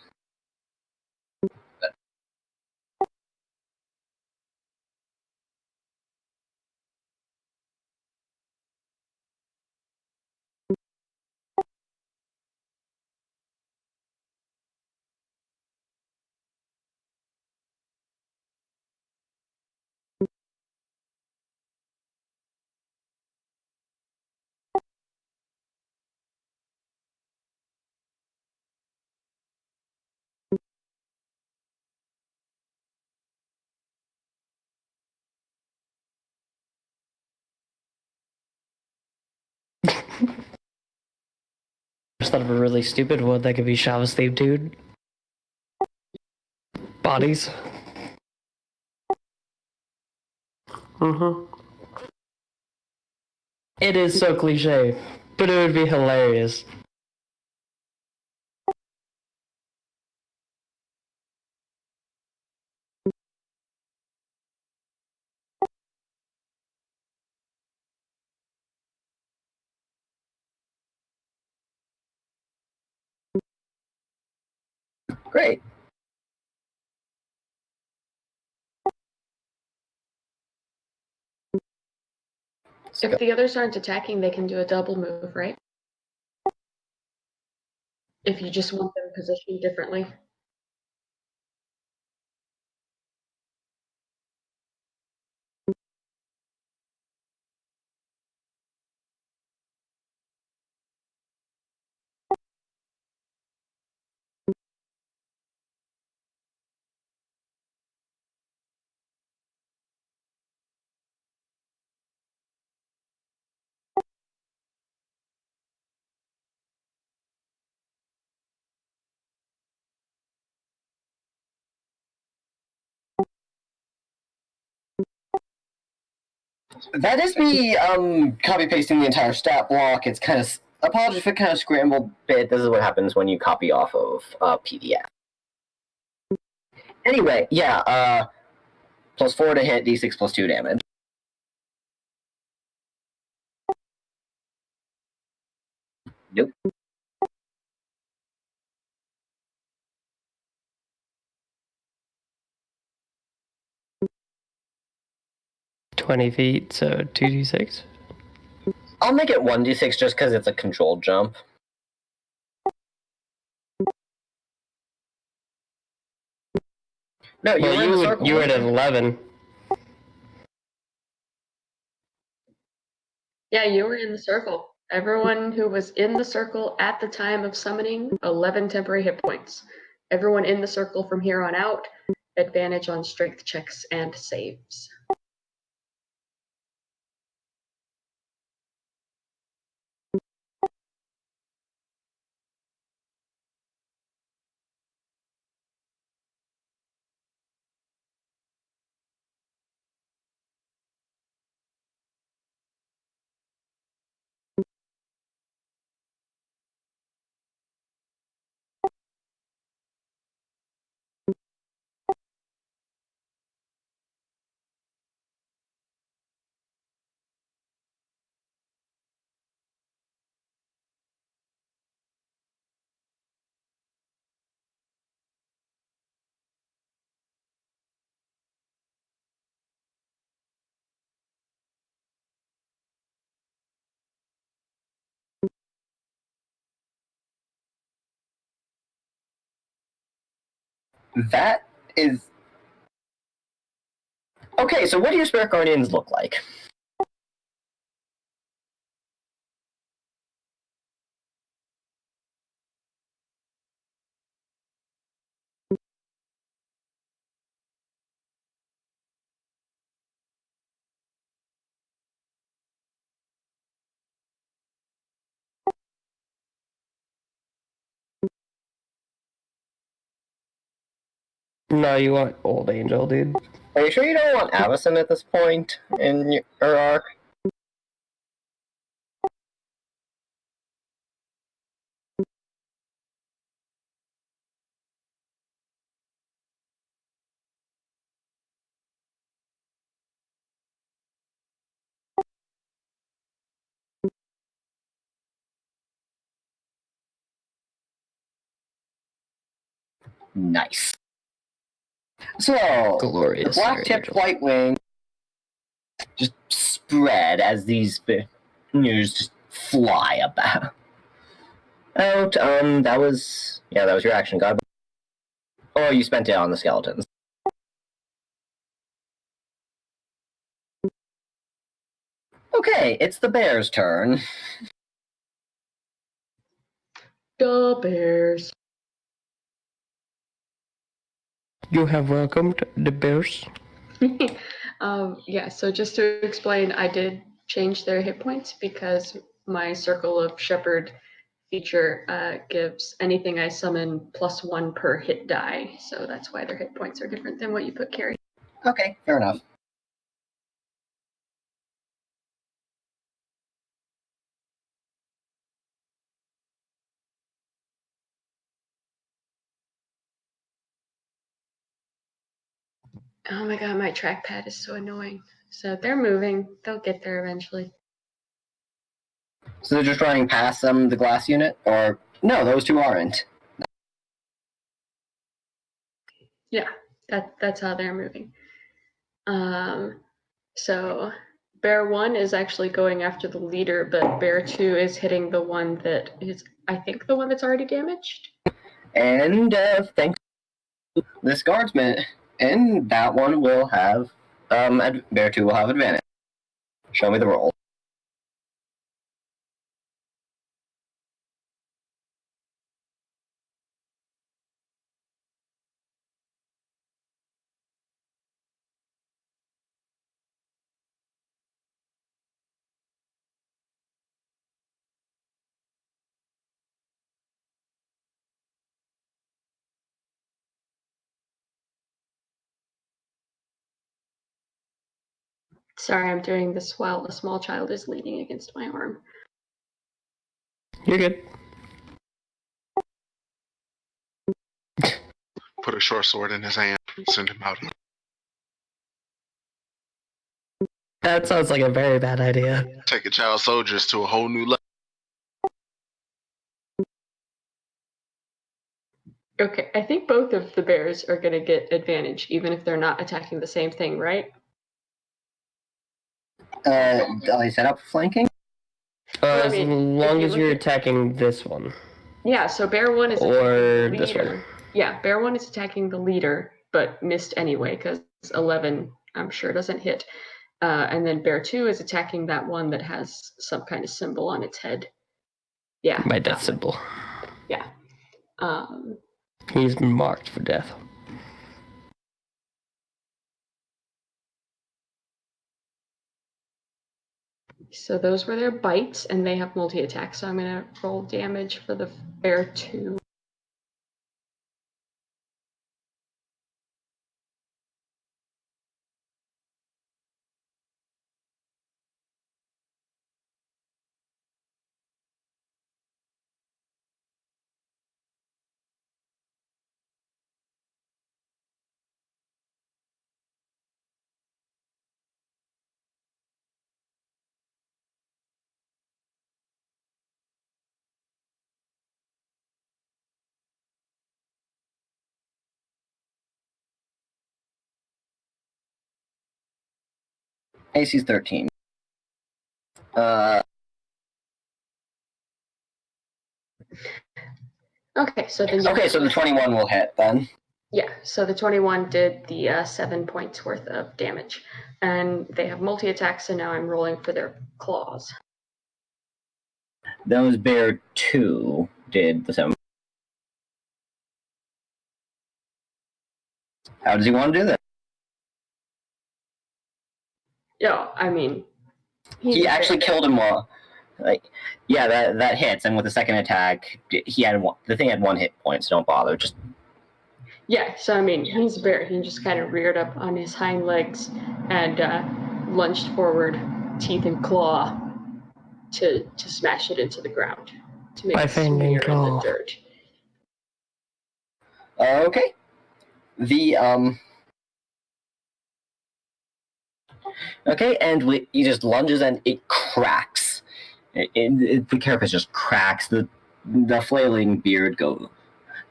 Speaker 3: Just thought of a really stupid one that could be Shava's theme, dude. Bodies. It is so cliche, but it would be hilarious.
Speaker 1: Great.
Speaker 5: If the others aren't attacking, they can do a double move, right? If you just want them positioned differently.
Speaker 1: That is me copy pasting the entire stat block. It's kind of apologies if it kind of scrambled a bit. This is what happens when you copy off of PDF. Anyway, yeah, +4 to hit, d6 +2 damage. Nope.
Speaker 3: $20 so 2d6.
Speaker 1: I'll make it 1d6 just because it's a controlled jump. No, you were in the circle.
Speaker 3: You were at 11.
Speaker 5: Yeah, you were in the circle. Everyone who was in the circle at the time of summoning, 11 temporary hit points. Everyone in the circle from here on out, advantage on strength checks and saves.
Speaker 1: That is... Okay, so what do your Spirit Guardians look like?
Speaker 3: No, you want Old Angel, dude.
Speaker 1: Are you sure you don't want Avison at this point in your arc? Nice. So,
Speaker 3: Glorious.
Speaker 1: the black-tipped white wing just spread as these news just fly about. That was your action, God. Oh, you spent it on the skeletons. Okay, it's the bear's turn.
Speaker 5: The bears.
Speaker 3: You have welcomed the bears.
Speaker 5: Yeah, so just to explain, I did change their hit points because my Circle of Shepherd feature gives anything I summon +1 per hit die, so that's why their hit points are different than what you put carry.
Speaker 1: Okay, fair enough.
Speaker 5: Oh my god, my trackpad is so annoying. So they're moving. They'll get there eventually.
Speaker 1: So they're just running past the glass unit? Or, no, those two aren't.
Speaker 5: Yeah, that's how they're moving. So Bear 1 is actually going after the leader, but Bear 2 is hitting the one that is, I think, the one that's already damaged.
Speaker 1: And, thanks to this guardsman, and that one will have, Bear 2 will have advantage. Show me the roll.
Speaker 5: Sorry, I'm doing this while the small child is leaning against my arm.
Speaker 3: You're good.
Speaker 2: Put a short sword in his hand. Send him out.
Speaker 3: That sounds like a very bad idea.
Speaker 2: Take a child soldiers to a whole new level.
Speaker 5: Okay, I think both of the bears are going to get advantage, even if they're not attacking the same thing, right?
Speaker 1: Are they set up for flanking?
Speaker 5: Well, I
Speaker 3: As
Speaker 5: mean,
Speaker 3: long
Speaker 5: if you
Speaker 3: as
Speaker 5: look
Speaker 3: you're
Speaker 5: at-
Speaker 3: attacking this one.
Speaker 5: Yeah, so bear one is
Speaker 3: Or
Speaker 5: attacking the
Speaker 3: this one.
Speaker 5: leader. Yeah, bear one is attacking the leader, but missed anyway because 11, I'm sure, doesn't hit. And then bear two is attacking that one that has some kind of symbol on its head. Yeah.
Speaker 3: By
Speaker 5: that
Speaker 3: death
Speaker 5: one.
Speaker 3: symbol.
Speaker 5: Yeah.
Speaker 3: He's been marked for death.
Speaker 5: So those were their bites, and they have multi-attack. So I'm going to roll damage for the bear two.
Speaker 1: AC's 13.
Speaker 5: Okay, so then
Speaker 1: Okay, so the 21 will hit then.
Speaker 5: Yeah, so the 21 did the 7 points worth of damage. And they have multi-attack, so now I'm rolling for their claws.
Speaker 1: Those bear 2 did the 7. How does he want to do this?
Speaker 5: Yeah, I mean...
Speaker 1: He actually killed him while... yeah, that hits, and with the second attack, he had the thing had 1 hit point, so don't bother. Just
Speaker 5: Yeah, so I mean, he's a bear. He just kind of reared up on his hind legs and lunged forward, teeth and claw, to smash it into the ground. To make
Speaker 3: By
Speaker 5: a
Speaker 3: fang
Speaker 5: smear
Speaker 3: and
Speaker 5: in the
Speaker 3: claw.
Speaker 5: dirt.
Speaker 1: okay. Okay, and he just lunges and it cracks. The carapace just cracks. The flailing beard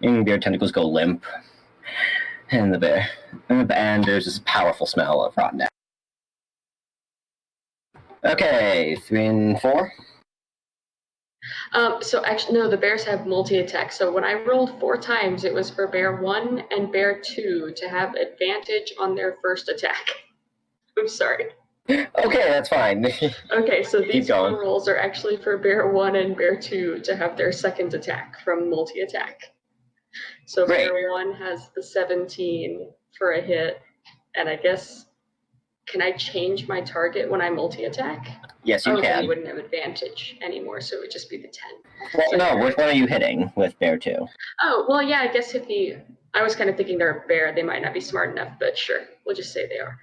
Speaker 1: tentacles go limp, and there's this powerful smell of rotten egg. Okay, 3 and 4.
Speaker 5: So actually, no, the bears have multi-attack. So when I rolled 4 times, it was for bear 1 and bear 2 to have advantage on their first attack. I'm sorry.
Speaker 1: Okay, that's fine.
Speaker 5: Okay, so these
Speaker 1: going.
Speaker 5: 4 rolls are actually for bear 1 and bear 2 to have their second attack from multi-attack. So
Speaker 1: Great.
Speaker 5: bear 1 has the 17 for a hit, and I guess, can I change my target when I multi-attack?
Speaker 1: Yes, you
Speaker 5: Then
Speaker 1: can.
Speaker 5: he wouldn't have advantage anymore, so it would just be the 10.
Speaker 1: Well,
Speaker 5: So
Speaker 1: no, which one are you hitting with bear 2?
Speaker 5: Oh, well, yeah, I guess I was kind of thinking they're a bear. They might not be smart enough, but sure, we'll just say they are.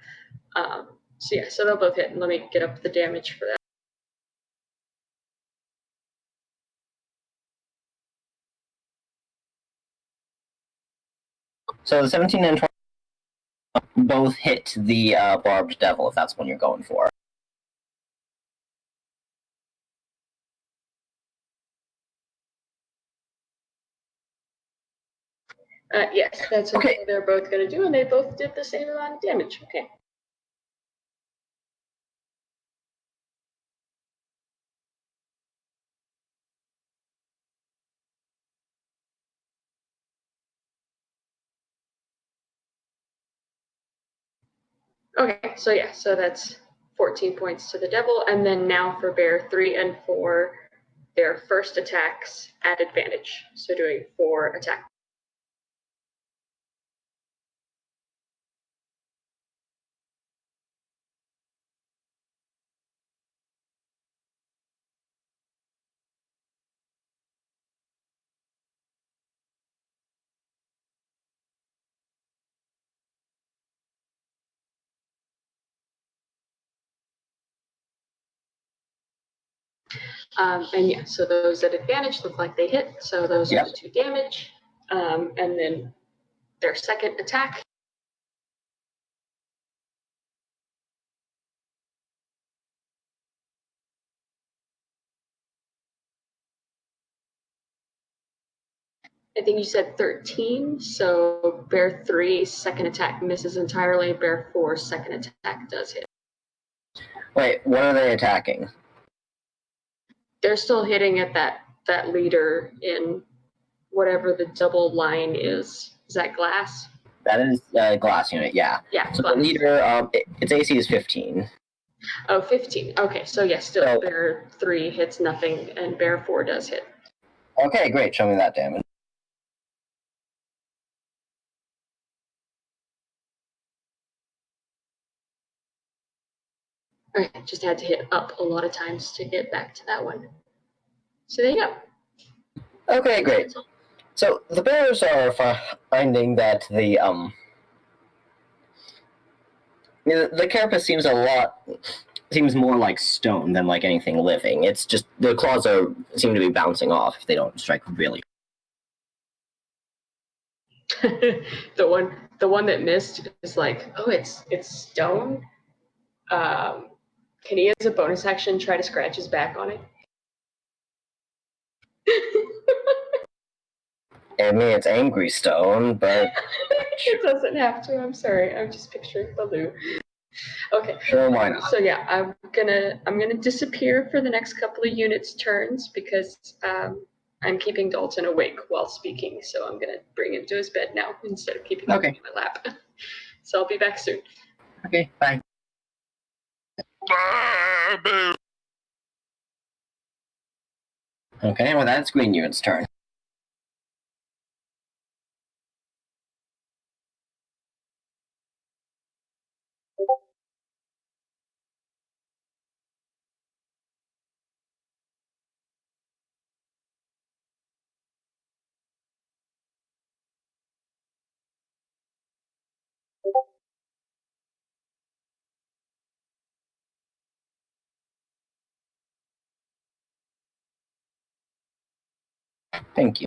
Speaker 5: So yeah, so they'll both hit, and let me get up the damage for that.
Speaker 1: So the 17 and 20 both hit the barbed devil, if that's what you're going for.
Speaker 5: Yes, that's what they're both going to do, and they both did the same amount of damage. Okay. Okay, so yeah, so that's 14 points to the devil, and then now for bear 3 and 4, their first attacks at advantage. So doing 4 attack. And yeah, so those at advantage look like they hit, so those are the 2 damage. And then their second attack. I think you said 13, so Bear 3 second attack misses entirely, Bear 4 second attack does hit.
Speaker 1: Wait, what are they attacking?
Speaker 5: They're still hitting at that leader in whatever the double line is. Is that glass?
Speaker 1: That is glass unit, yeah.
Speaker 5: Yeah,
Speaker 1: So
Speaker 5: glass.
Speaker 1: the leader, its AC is 15.
Speaker 5: Oh, 15. Okay, so yes, still
Speaker 1: So-
Speaker 5: Bear 3 hits nothing, and Bear 4 does hit.
Speaker 1: Okay, great. Show me that damage.
Speaker 5: Alright, just had to hit up a lot of times to get back to that one. So there you go.
Speaker 1: Okay, great. So the bears are finding that the carapace seems more like stone than like anything living. It's just the claws seem to be bouncing off if they don't strike really.
Speaker 5: the one that missed is like, oh, it's stone. Can he, as a bonus action, try to scratch his back on it?
Speaker 1: I mean, it's angry stone, but
Speaker 5: It doesn't have to. I'm sorry. I'm just picturing Baloo. Okay.
Speaker 1: sure, why not?
Speaker 5: So yeah, I'm gonna disappear for the next couple of units turns because I'm keeping Dalton awake while speaking. So I'm gonna bring him to his bed now instead of keeping him
Speaker 1: Okay.
Speaker 5: in my lap. So I'll be back soon.
Speaker 1: Okay, bye.
Speaker 2: Ah, boo.
Speaker 1: Okay, well that's green unit's turn. Thank you.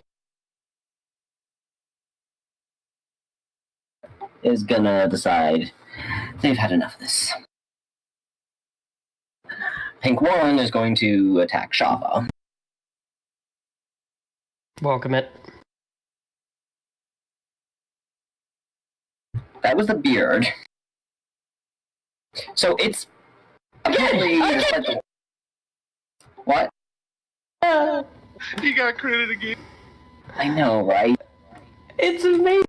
Speaker 1: Is gonna decide they've had enough of this. Pink 1 is going to attack Shava.
Speaker 3: Welcome it.
Speaker 1: That was the beard. So it's apparently what?
Speaker 2: He got credit again.
Speaker 1: I know, right?
Speaker 3: It's amazing.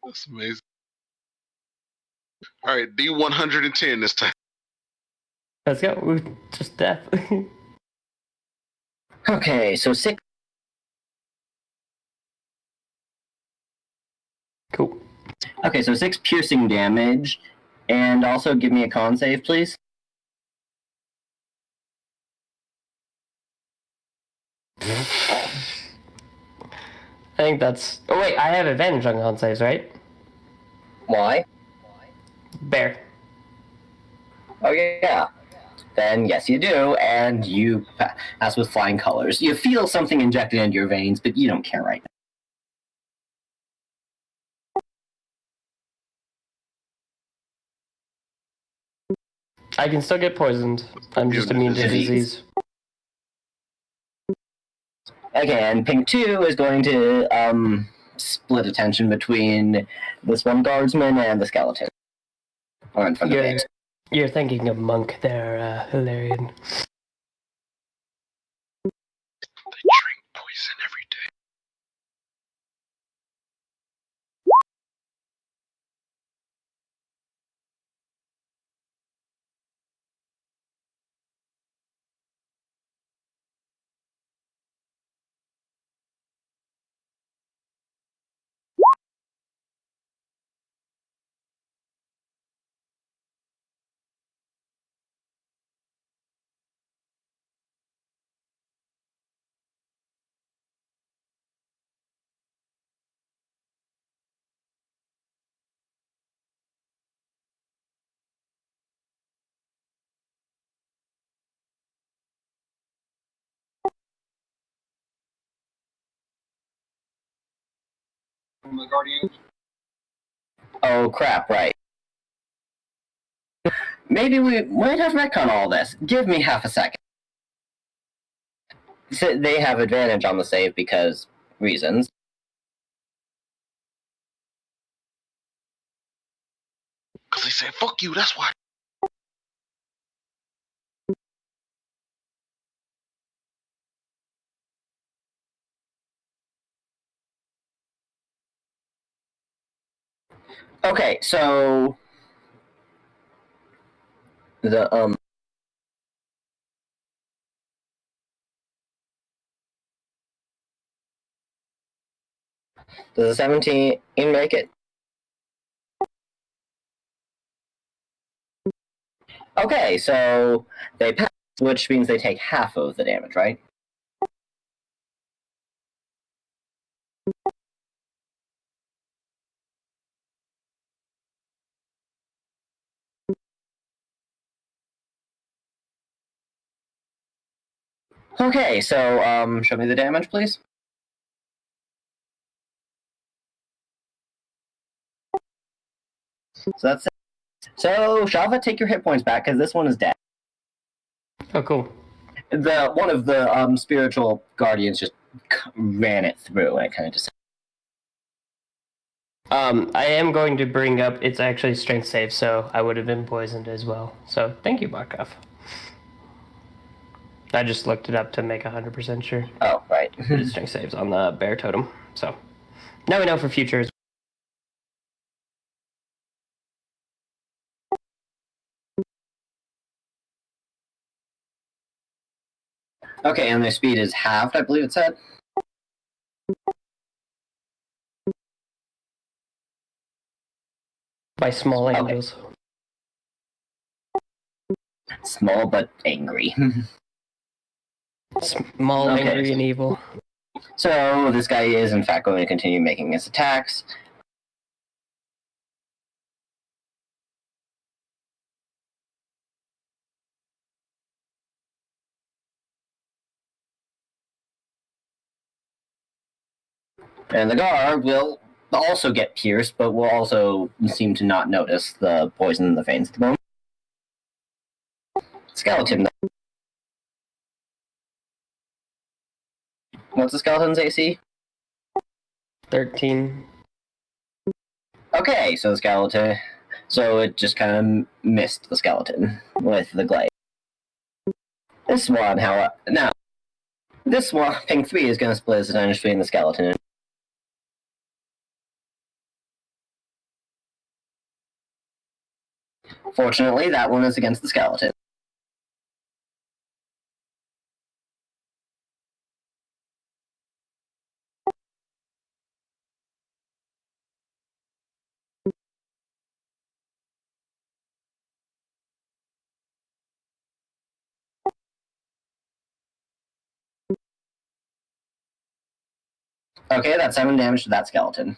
Speaker 2: That's amazing. All right, D110 this time.
Speaker 3: Let's go. We just death.
Speaker 1: Okay, so 6.
Speaker 3: Cool.
Speaker 1: Okay, so 6 piercing damage, and also give me a con save, please.
Speaker 3: I think that's. Oh wait, I have advantage on con saves, right?
Speaker 1: Why?
Speaker 3: Bear.
Speaker 1: Oh yeah. Then yes, you do, and you pass with flying colors. You feel something injected into your veins, but you don't care right now.
Speaker 3: I can still get poisoned. I'm just immune to disease.
Speaker 1: Okay, and Pink 2 is going to split attention between this one guardsman and the skeleton. Or in front of it.
Speaker 3: You're thinking of Monk there, Hilarion.
Speaker 2: They drink poison every day.
Speaker 1: Oh crap, right. Maybe we might have retcon all this. Give me half a second. they have advantage on the save because reasons.
Speaker 2: Because they say, fuck you, that's why.
Speaker 1: Okay, so the does a 17 make it? Okay, so they pass, which means they take half of the damage, right? Okay, so show me the damage, please. So that's it. So Shalva, take your hit points back because this one is dead.
Speaker 3: Oh, cool.
Speaker 1: The one of the spiritual guardians just ran it through, and it kind of just.
Speaker 3: I am going to bring up it's actually strength save, so I would have been poisoned as well. So thank you, Markov. I just looked it up to make 100% sure.
Speaker 1: Oh, right.
Speaker 3: It's strength saves on the bear totem. So now we know for future.
Speaker 1: Okay, and their speed is halved, I believe it said.
Speaker 3: By small angels.
Speaker 1: Small but angry.
Speaker 3: Small,
Speaker 1: Okay.
Speaker 3: angry, and evil.
Speaker 1: So this guy is in fact going to continue making his attacks. And the guard will also get pierced, but will also seem to not notice the poison in the veins at the moment. Skeleton. What's the skeleton's AC?
Speaker 3: 13.
Speaker 1: Okay, so the skeleton. So it just kind of missed the skeleton with the glaive. This one, how now? This one, ping 3 is going to split its damage between the skeleton. Fortunately, that one is against the skeleton. Okay, that's 7 damage to that skeleton.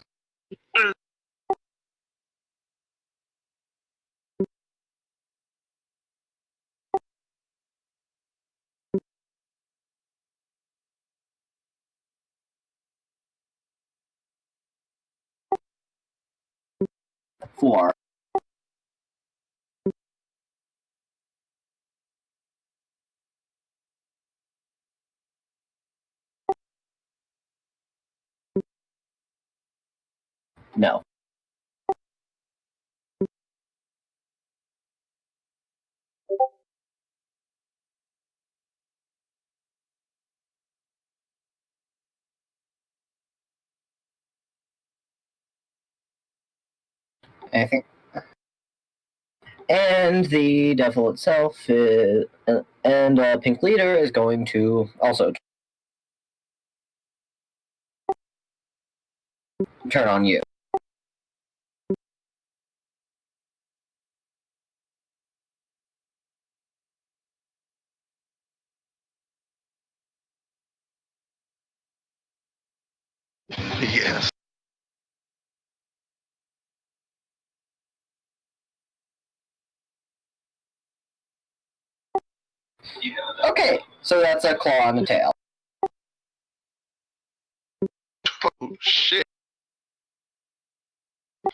Speaker 1: Four. No. Anything? And the devil itself is, and Pink Leader is going to also turn on you.
Speaker 2: Yes.
Speaker 1: Okay, so that's a claw on the tail.
Speaker 2: Oh, shit.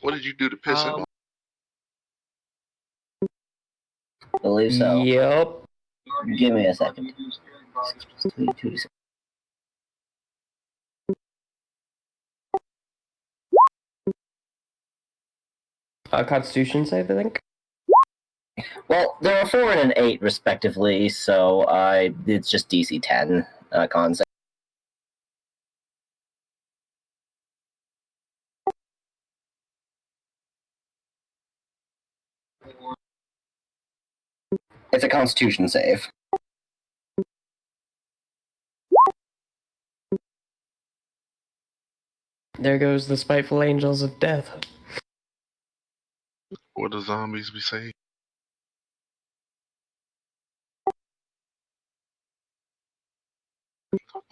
Speaker 2: What did you do to piss him off?
Speaker 1: I believe so.
Speaker 3: Yup.
Speaker 1: Give me a second. 6 + 3, 2 to 6.
Speaker 3: Constitution save, I think.
Speaker 1: Well, there are 4 and an 8 respectively, so it's just DC 10 con save. It's a Constitution save.
Speaker 3: There goes the spiteful angels of death.
Speaker 2: What do zombies be saying?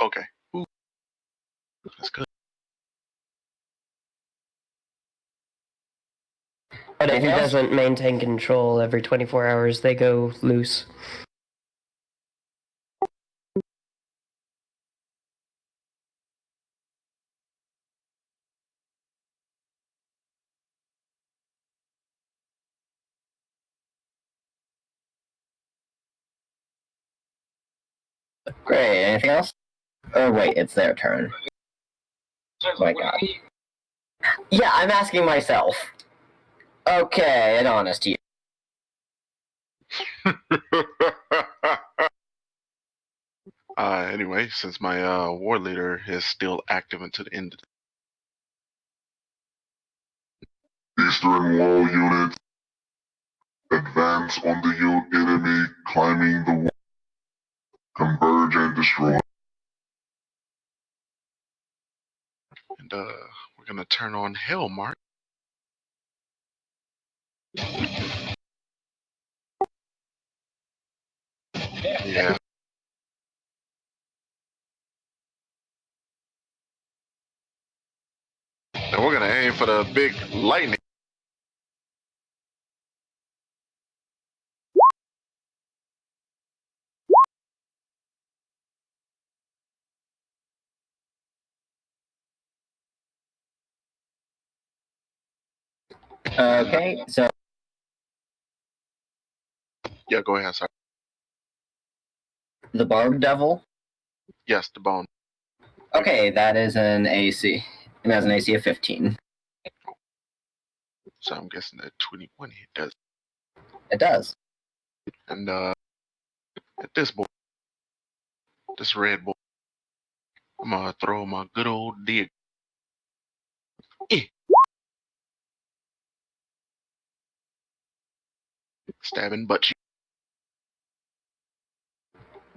Speaker 2: Okay. Ooh. That's good.
Speaker 3: But if he
Speaker 1: Anything else?
Speaker 3: doesn't maintain control every 24 hours, they go loose.
Speaker 1: Great. Anything else? Oh wait, it's their turn. Oh my god. Yeah, I'm asking myself. Okay, and honest to you.
Speaker 2: Anyway, since my war leader is still active until the end of
Speaker 6: Eastern wall units, advance on the enemy climbing the wall. Converge and destroy.
Speaker 2: and we're gonna turn on Hell Mark. Yeah. And we're gonna aim for the big lightning.
Speaker 1: Okay, so
Speaker 2: Yeah, go ahead, sir.
Speaker 1: the Barb Devil.
Speaker 2: Yes, the bone.
Speaker 1: Okay, that is an AC. It has an AC of 15.
Speaker 2: So I'm guessing that 21 hit does.
Speaker 1: It does.
Speaker 2: And at this boy, this red boy, I'm gonna throw my good old dig. Stabbing butt cheek.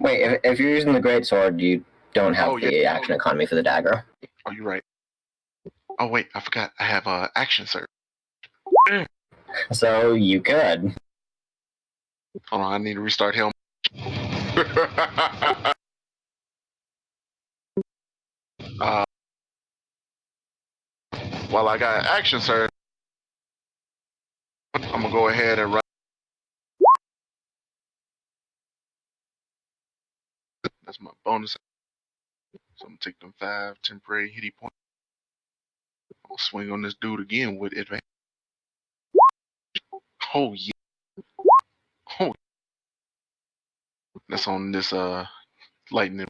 Speaker 1: Wait, if you're using the Great Sword, you don't have
Speaker 2: Oh, yeah.
Speaker 1: the action economy for the dagger.
Speaker 2: Oh, you're right. Oh wait, I forgot. I have action surge.
Speaker 1: So you could.
Speaker 2: Hold on, I need to restart him. While I got action surge, I'm gonna go ahead and run. That's my bonus. So I'm gonna take them 5 temporary hitty points. I'll swing on this dude again with advantage. Oh yeah. Oh, that's on this lightning.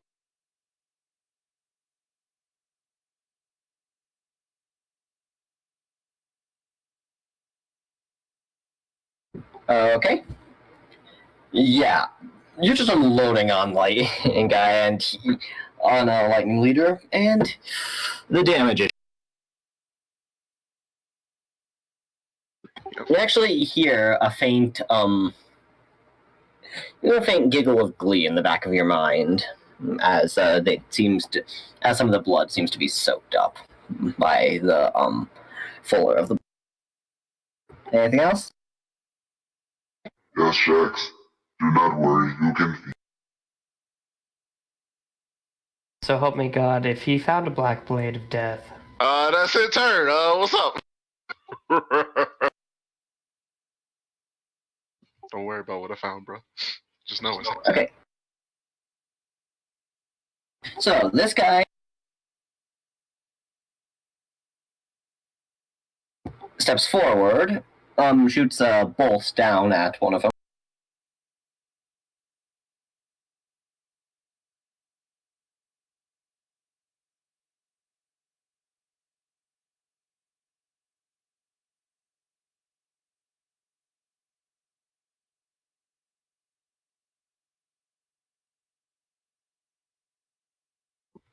Speaker 1: Okay. Yeah, you're just unloading on lightning guy and on a lightning leader, and the damage is. You actually hear a faint giggle of glee in the back of your mind as as some of the blood seems to be soaked up by the fuller of the. Anything else?
Speaker 6: Yes, Shax. Do not worry, you can feed.
Speaker 3: So help me God, if he found a black blade of death.
Speaker 2: That's it turn. What's up? Don't worry about what I found, bro. Just know it's
Speaker 1: Okay. So this guy steps forward, shoots a bolt down at one of them.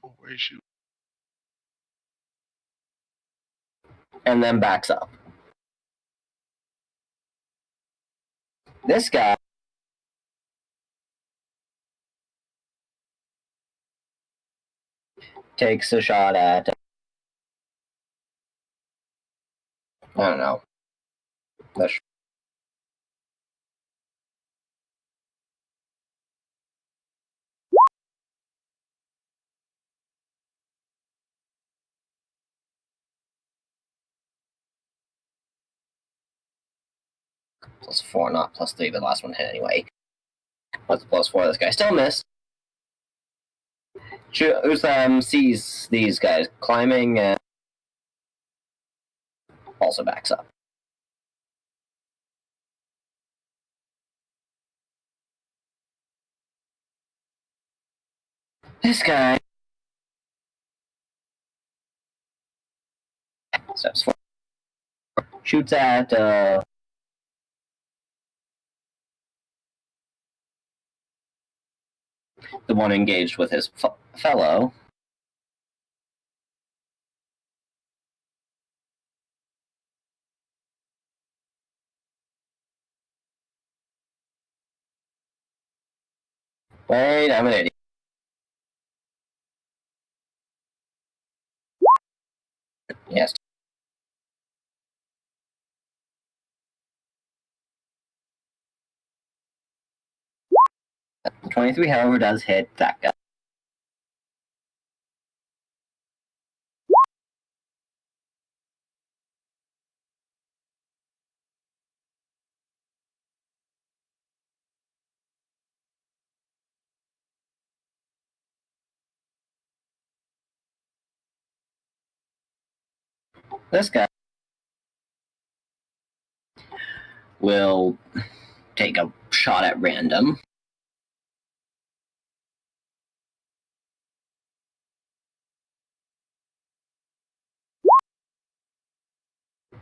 Speaker 2: Oh, where is you?
Speaker 1: and then backs up. This guy takes a shot at, I don't know, +4, not +3, the last one hit anyway. What's the +4? This guy still missed. Usam sees these guys climbing and also backs up. This guy steps forward, shoots at the one engaged with his fellow. Wait, I'm an idiot. Yes. The 23, however, does hit that guy. This guy will take a shot at random.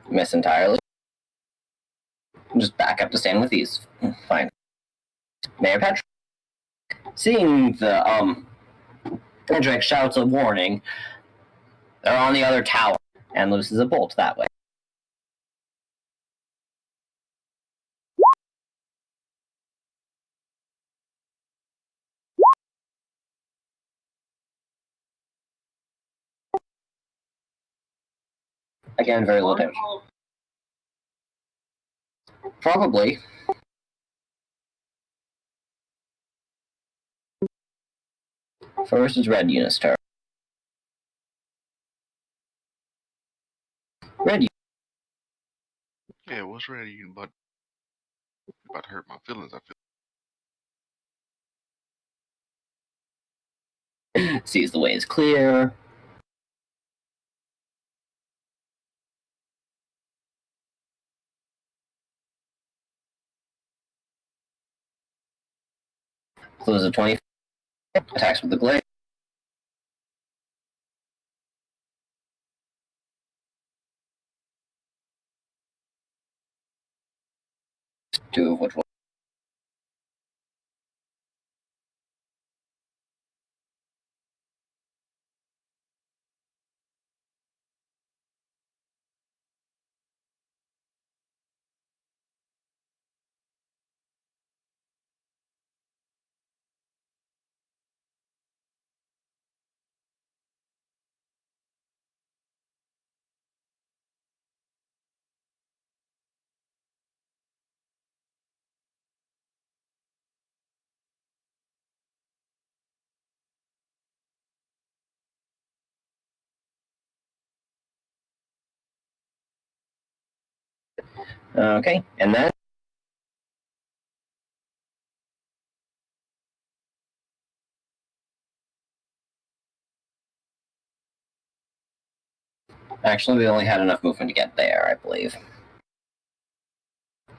Speaker 1: Miss entirely. Just back up to stand with these. Fine. Mayor Patrick, seeing the Hendrik shouts a warning. They're on the other tower and looses a bolt that way. Again, very low damage. Probably. First is red unit's turn. Red
Speaker 2: Yeah, what's ready? You about to hurt my feelings. I
Speaker 1: unit sees the way is clear. Closes a 20. Attacks with the glaive. Two of which will. Okay, and then actually we only had enough movement to get there, I believe.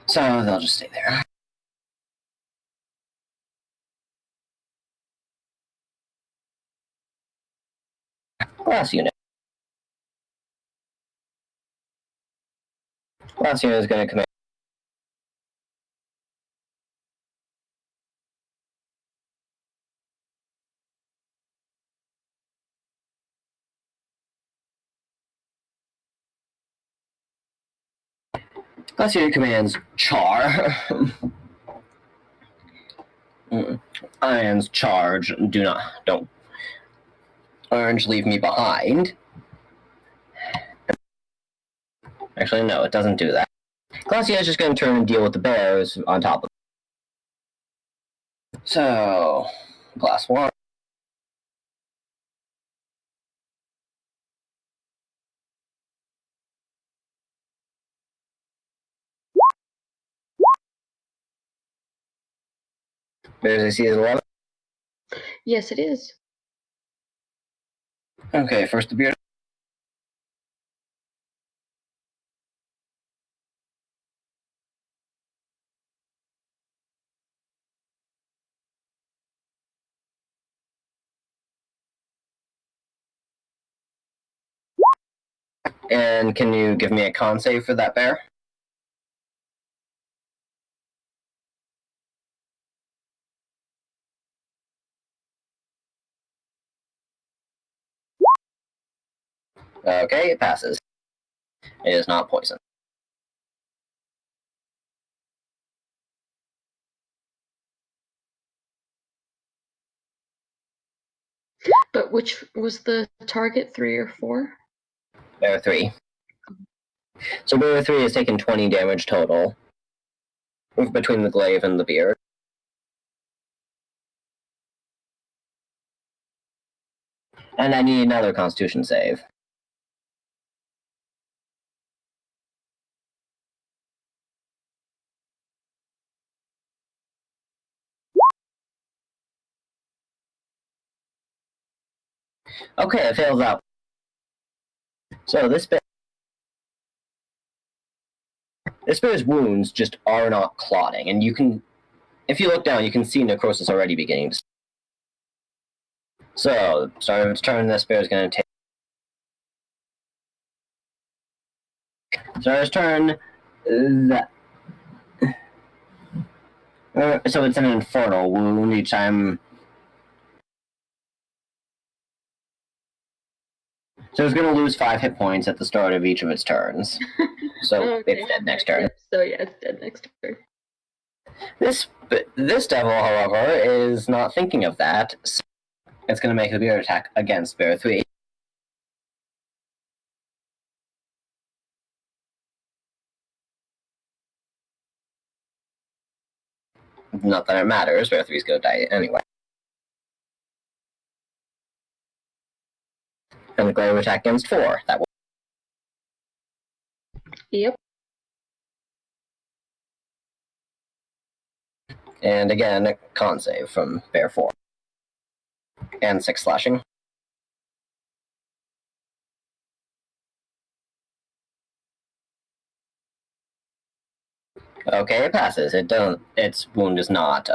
Speaker 1: So they'll just stay there. Last unit. Last unit is going to command. Glacier commands char. Ions charge. Don't. Orange, leave me behind. Actually, no, it doesn't do that. Glacier is just going to turn and deal with the bears on top of it. So, glass 1. Bears AC is 11.
Speaker 5: Yes, it is.
Speaker 1: Okay, first the beard. And can you give me a con save for that bear? Okay, it passes. It is not poison.
Speaker 5: But which was the target, 3 or 4?
Speaker 1: Bear 3. So bear 3 has taken 20 damage total between the glaive and the beard. And I need another constitution save. Okay, it fails out. So this bear's wounds just are not clotting, and you can, if you look down, you can see necrosis already beginning to. So, start of its turn, this bear is going to take. Start of its turn. So it's an infernal wound each time. So it's going to lose 5 hit points at the start of each of its turns. So
Speaker 5: Okay.
Speaker 1: it's dead next turn.
Speaker 5: So yeah, it's dead next turn.
Speaker 1: This devil, however, is not thinking of that. So it's going to make a beard attack against bear 3. Not that it matters, bear 3 is going to die anyway. And the glaive attack against 4. That will.
Speaker 5: Yep.
Speaker 1: And again, con save from bear 4. And 6 slashing. Okay, it passes. Its wound is not.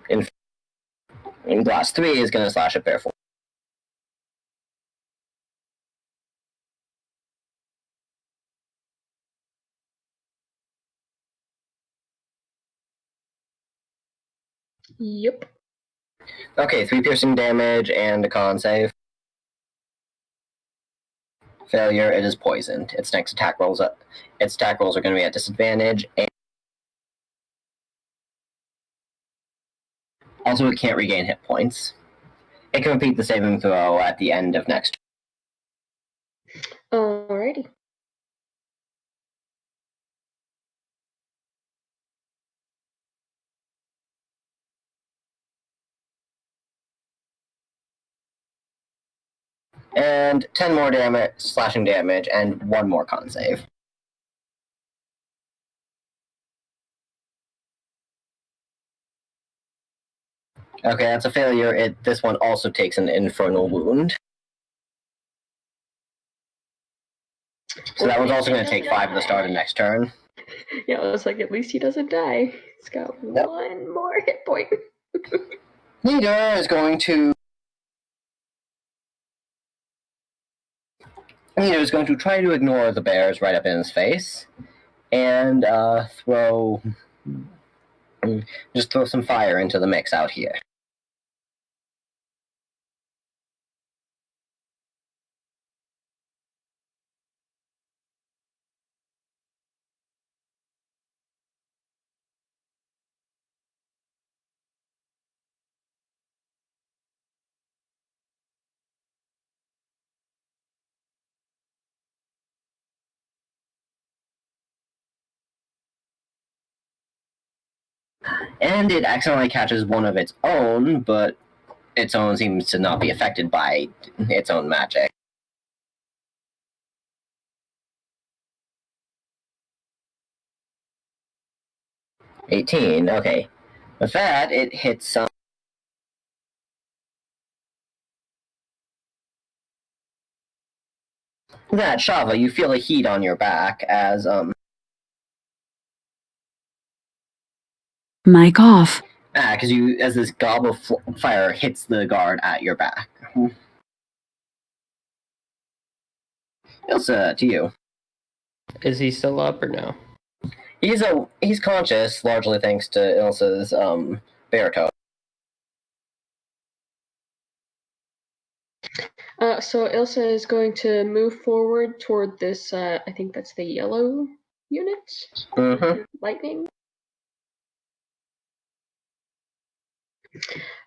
Speaker 1: In glass 3 is going to slash at bear 4.
Speaker 5: Yep.
Speaker 1: Okay, 3 piercing damage and a con save. Failure, it is poisoned. Its next attack rolls are going to be at disadvantage, and also it can't regain hit points. It can repeat the saving throw at the end of next.
Speaker 5: Alrighty.
Speaker 1: And 10 more damage, slashing damage, and 1 more con save. Okay, that's a failure. This one also takes an infernal wound. So that one's also going to take 5 at the start of next turn.
Speaker 5: Yeah, I was like, at least he doesn't die. He's got
Speaker 1: Yep.
Speaker 5: 1 more hit point.
Speaker 1: Leader is going to. Leader is going to try to ignore the bears right up in his face, and throw some fire into the mix out here. and it accidentally catches one of its own, but its own seems to not be affected by its own magic. $18, okay. With that, it hits that Shava, you feel a heat on your back as
Speaker 7: Mic off.
Speaker 1: because as this gob of fire hits the guard at your back. Ilsa, to you.
Speaker 3: Is he still up or no?
Speaker 1: He's conscious, largely thanks to Ilsa's baritone.
Speaker 5: So Ilsa is going to move forward toward this, I think that's the yellow unit?
Speaker 1: Mm-hmm.
Speaker 5: Lightning?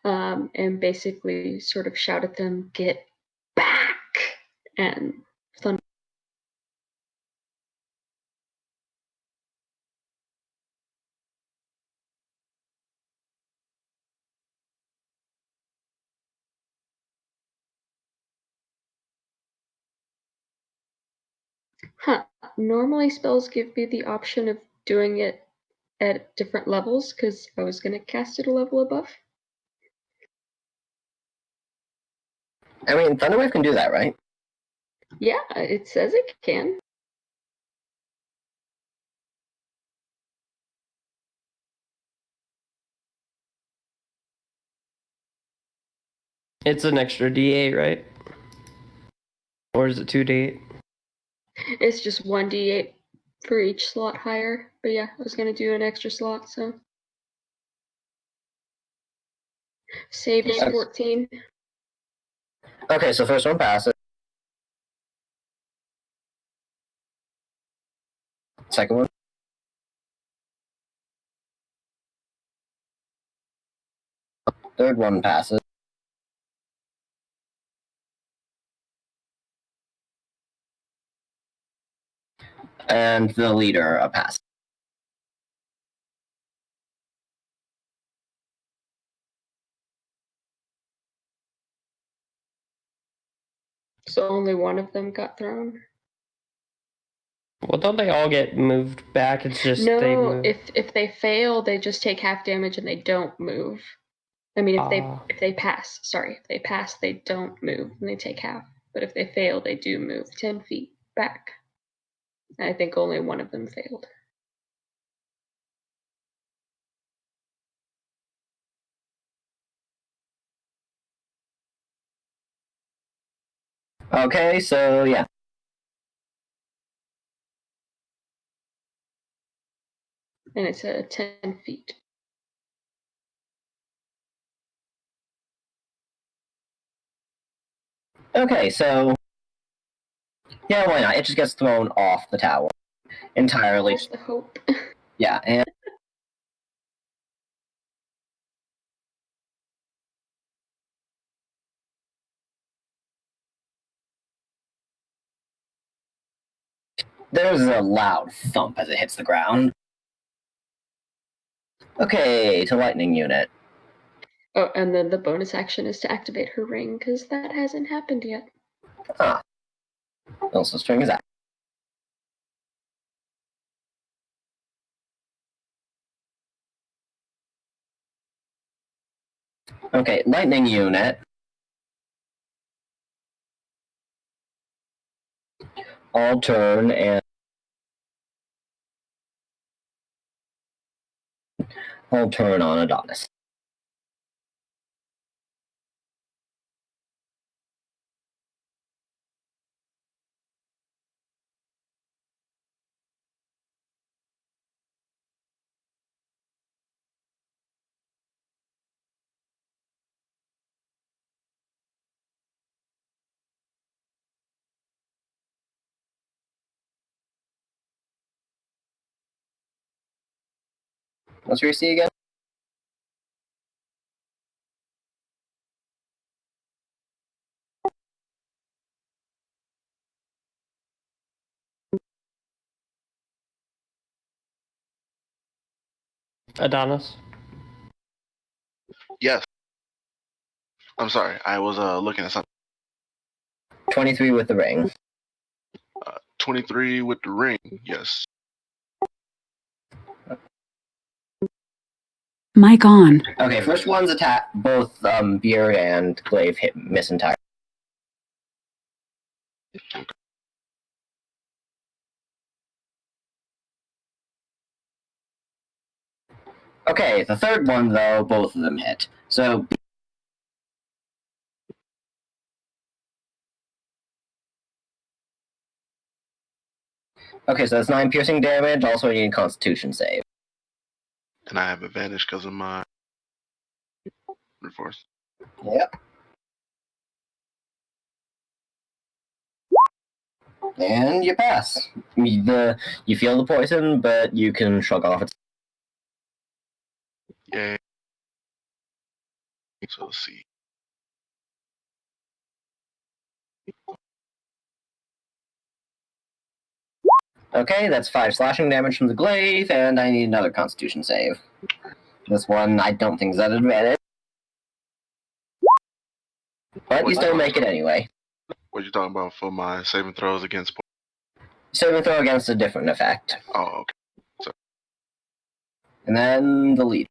Speaker 5: And basically sort of shout at them, "Get back!" And thunder. Huh. Normally spells give me the option of doing it at different levels because I was going to cast it a level above.
Speaker 1: I mean, Thunderwave can do that, right?
Speaker 5: Yeah, it says it can.
Speaker 3: It's an extra D8, right? Or is it 2D8?
Speaker 5: It's just 1d8 for each slot higher. But yeah, I was going to do an extra slot, so. Save is 14.
Speaker 1: Okay, so first one passes. Second one. Third one passes. And the leader passes.
Speaker 5: So only one of them got thrown.
Speaker 3: Well, don't they all get moved back? It's just they
Speaker 5: No,
Speaker 3: move.
Speaker 5: if they fail, they just take half damage and they don't move. I mean, if they pass, sorry, if they pass, they don't move and they take half. But if they fail, they do move 10 feet back. And I think only one of them failed.
Speaker 1: Okay, so yeah.
Speaker 5: And it's 10 feet.
Speaker 1: Okay, so yeah, why not? It just gets thrown off the tower entirely.
Speaker 5: That's the hope.
Speaker 1: Yeah, and there's a loud thump as it hits the ground. Okay, to lightning unit.
Speaker 5: Oh, and then the bonus action is to activate her ring, because that hasn't happened yet.
Speaker 1: Ah. Ilsa's string is out. Okay, lightning unit. All turn and all turn on Adonis. What's your AC again?
Speaker 3: Adonis.
Speaker 2: Yes. I'm sorry. I was looking at something.
Speaker 1: 23 with the ring.
Speaker 2: 23 with the ring. Yes.
Speaker 7: Mic on.
Speaker 1: Okay, first one's attack. Both Beer and Glaive miss entirely. Okay, the third one though, both of them hit. So. Okay, so that's 9 piercing damage. Also, I need a Constitution save.
Speaker 2: And I have advantage because of my reforce.
Speaker 1: Yep. And you pass. You feel the poison, but you can shrug off it.
Speaker 2: Yay. So let's see.
Speaker 1: Okay, that's 5 slashing damage from the glaive, and I need another Constitution save. This one I don't think is at advantage. But you still make it anyway.
Speaker 2: What you talking about for my saving throws against?
Speaker 1: Saving throw against a different effect.
Speaker 2: Oh, okay. So.
Speaker 1: And then the lead.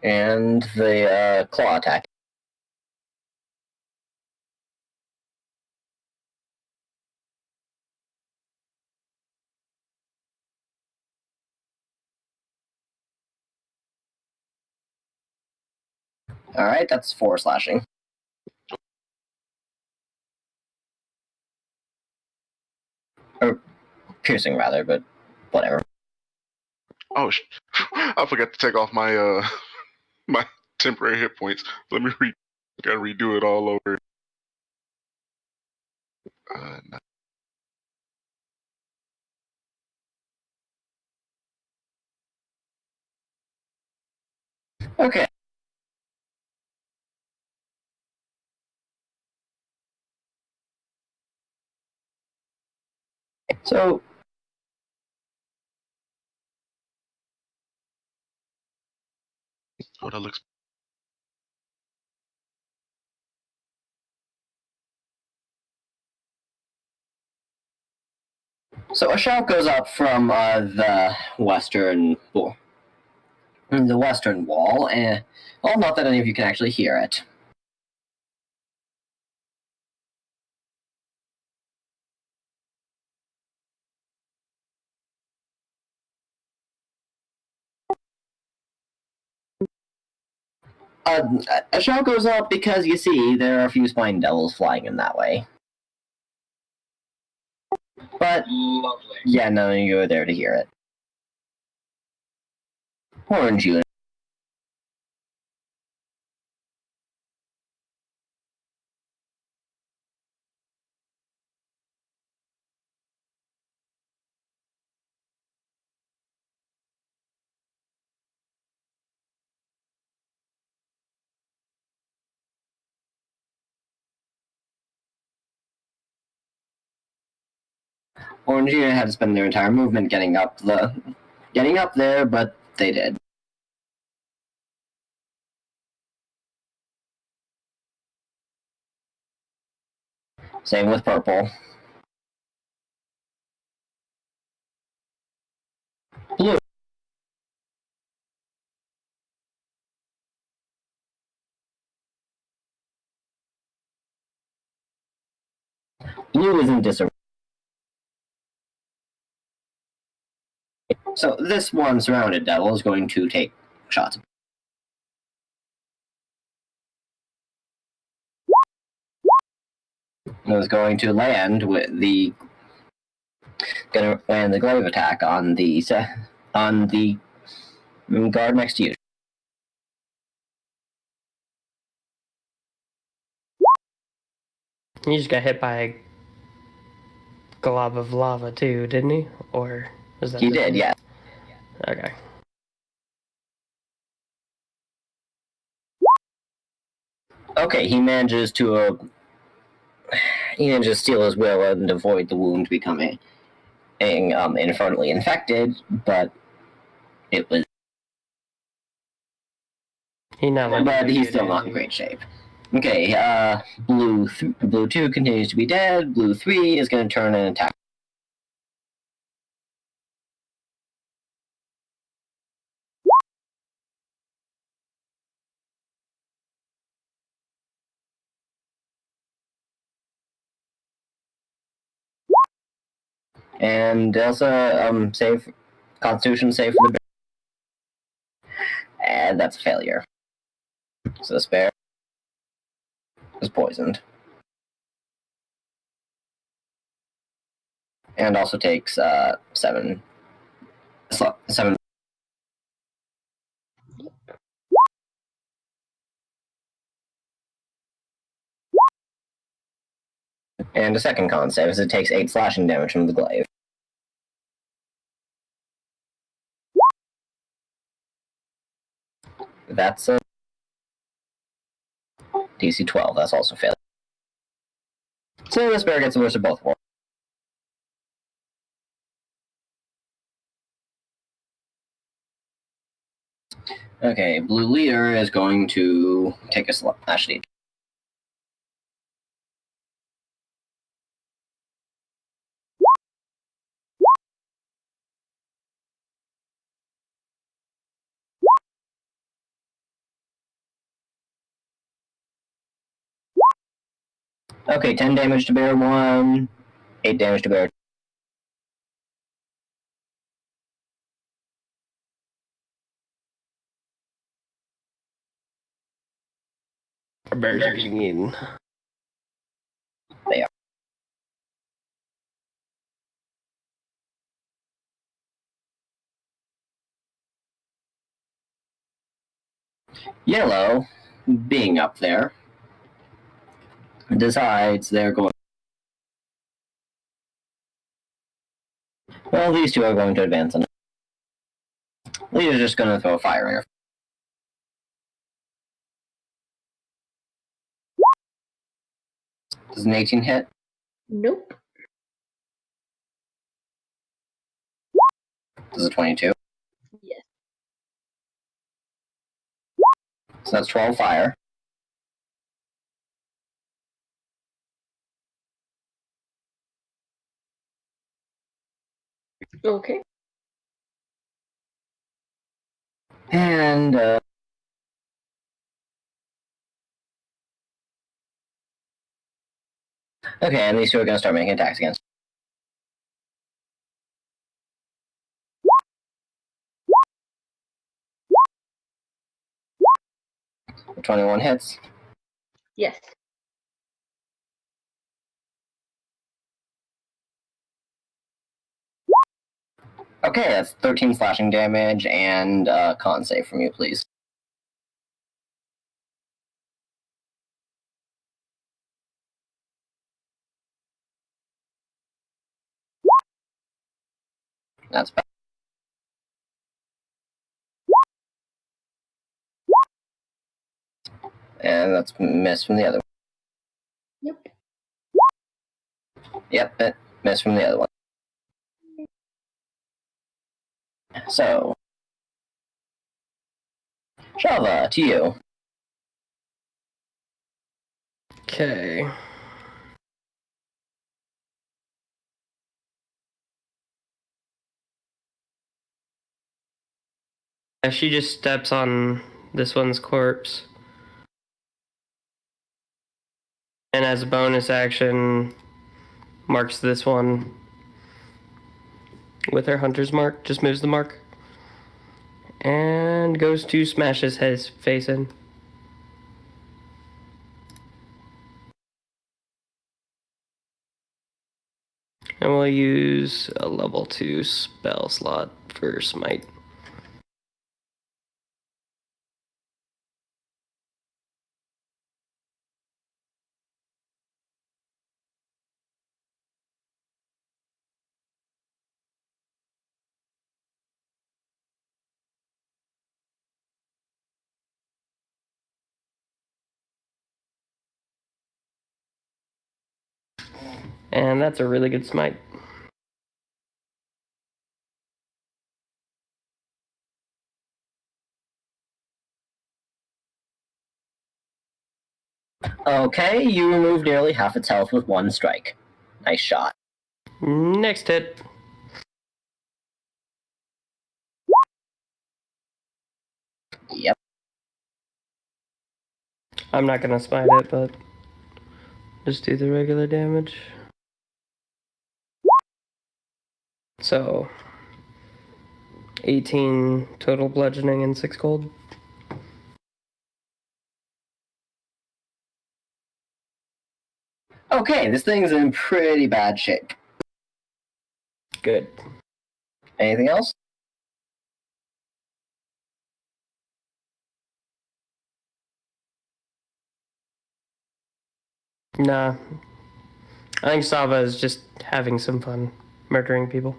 Speaker 1: And the claw attack. Alright, that's 4 slashing. Or piercing, rather, but whatever.
Speaker 2: Oh, I forgot to take off my my temporary hit points. Let me gotta redo it all over. No.
Speaker 1: Okay. So,
Speaker 2: Oh, that looks.
Speaker 1: so a shout goes up from the western wall, and well, not that any of you can actually hear it. A shout goes up because you see there are a few spine devils flying in that way. But
Speaker 4: Lovely.
Speaker 1: yeah, none of you are there to hear it. Orange unit. Orange unit had to spend their entire movement getting up there, but they did. Same with purple. Blue. Blue is in disarray. So this one surrounded devil is going to take shots. It was going to land with the glaive attack on the guard next to you.
Speaker 3: He just got hit by a glob of lava too, didn't he? Or was that?
Speaker 1: He did, yeah.
Speaker 3: Okay.
Speaker 1: Okay, he manages to steal his will and avoid the wound becoming infernally infected, but it was. But he's still not in great shape. Okay, blue 2 continues to be dead. Blue 3 is going to turn and attack. And also save Constitution save for the bear. And that's a failure. So this bear is poisoned. And also takes 7. And a second con save as it takes 8 slashing damage from the glaive. That's a DC 12. That's also failure. So this bear gets the worst of both worlds. Okay, blue leader is going to take a slash. Okay, 10 damage to bear 1, 8 damage to bear.
Speaker 3: Bears are getting eaten.
Speaker 1: They are. Yellow, being up there, decides they're going. Well, these two are going to advance on it. Leader's just going to throw a fire in her. Does an 18 hit?
Speaker 5: Nope.
Speaker 1: Does a 22?
Speaker 5: Yes.
Speaker 1: So that's 12 fire.
Speaker 5: Okay.
Speaker 1: And, okay, and these two are going to start making attacks against. The 21 hits.
Speaker 5: Yes.
Speaker 1: Okay, that's 13 slashing damage and con save from you, please. That's bad. And that's miss from the other one.
Speaker 5: Yep.
Speaker 1: Yep, it missed from the other one. So, Shava, to you.
Speaker 3: Okay. She just steps on this one's corpse. And as a bonus action, marks this one with her hunter's mark, just moves the mark. And goes to smash his face in. And we'll use a level 2 spell slot for smite. And that's a really good smite.
Speaker 1: Okay, you removed nearly half its health with one strike. Nice shot.
Speaker 3: Next hit.
Speaker 1: Yep.
Speaker 3: I'm not gonna smite it, but just do the regular damage. So 18 total bludgeoning and 6 gold.
Speaker 1: Okay, this thing's in pretty bad shape.
Speaker 3: Good.
Speaker 1: Anything else?
Speaker 3: Nah. I think Sava is just having some fun murdering people.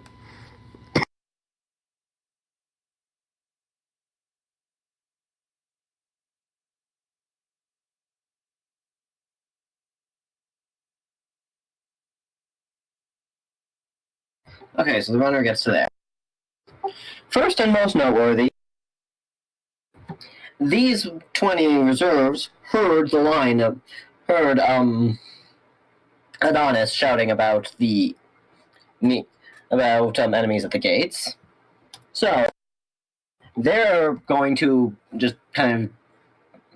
Speaker 1: Okay, so the runner gets to there. First and most noteworthy, these 20 reserves heard the line of Adonis shouting about enemies at the gates. So they're going to just kind of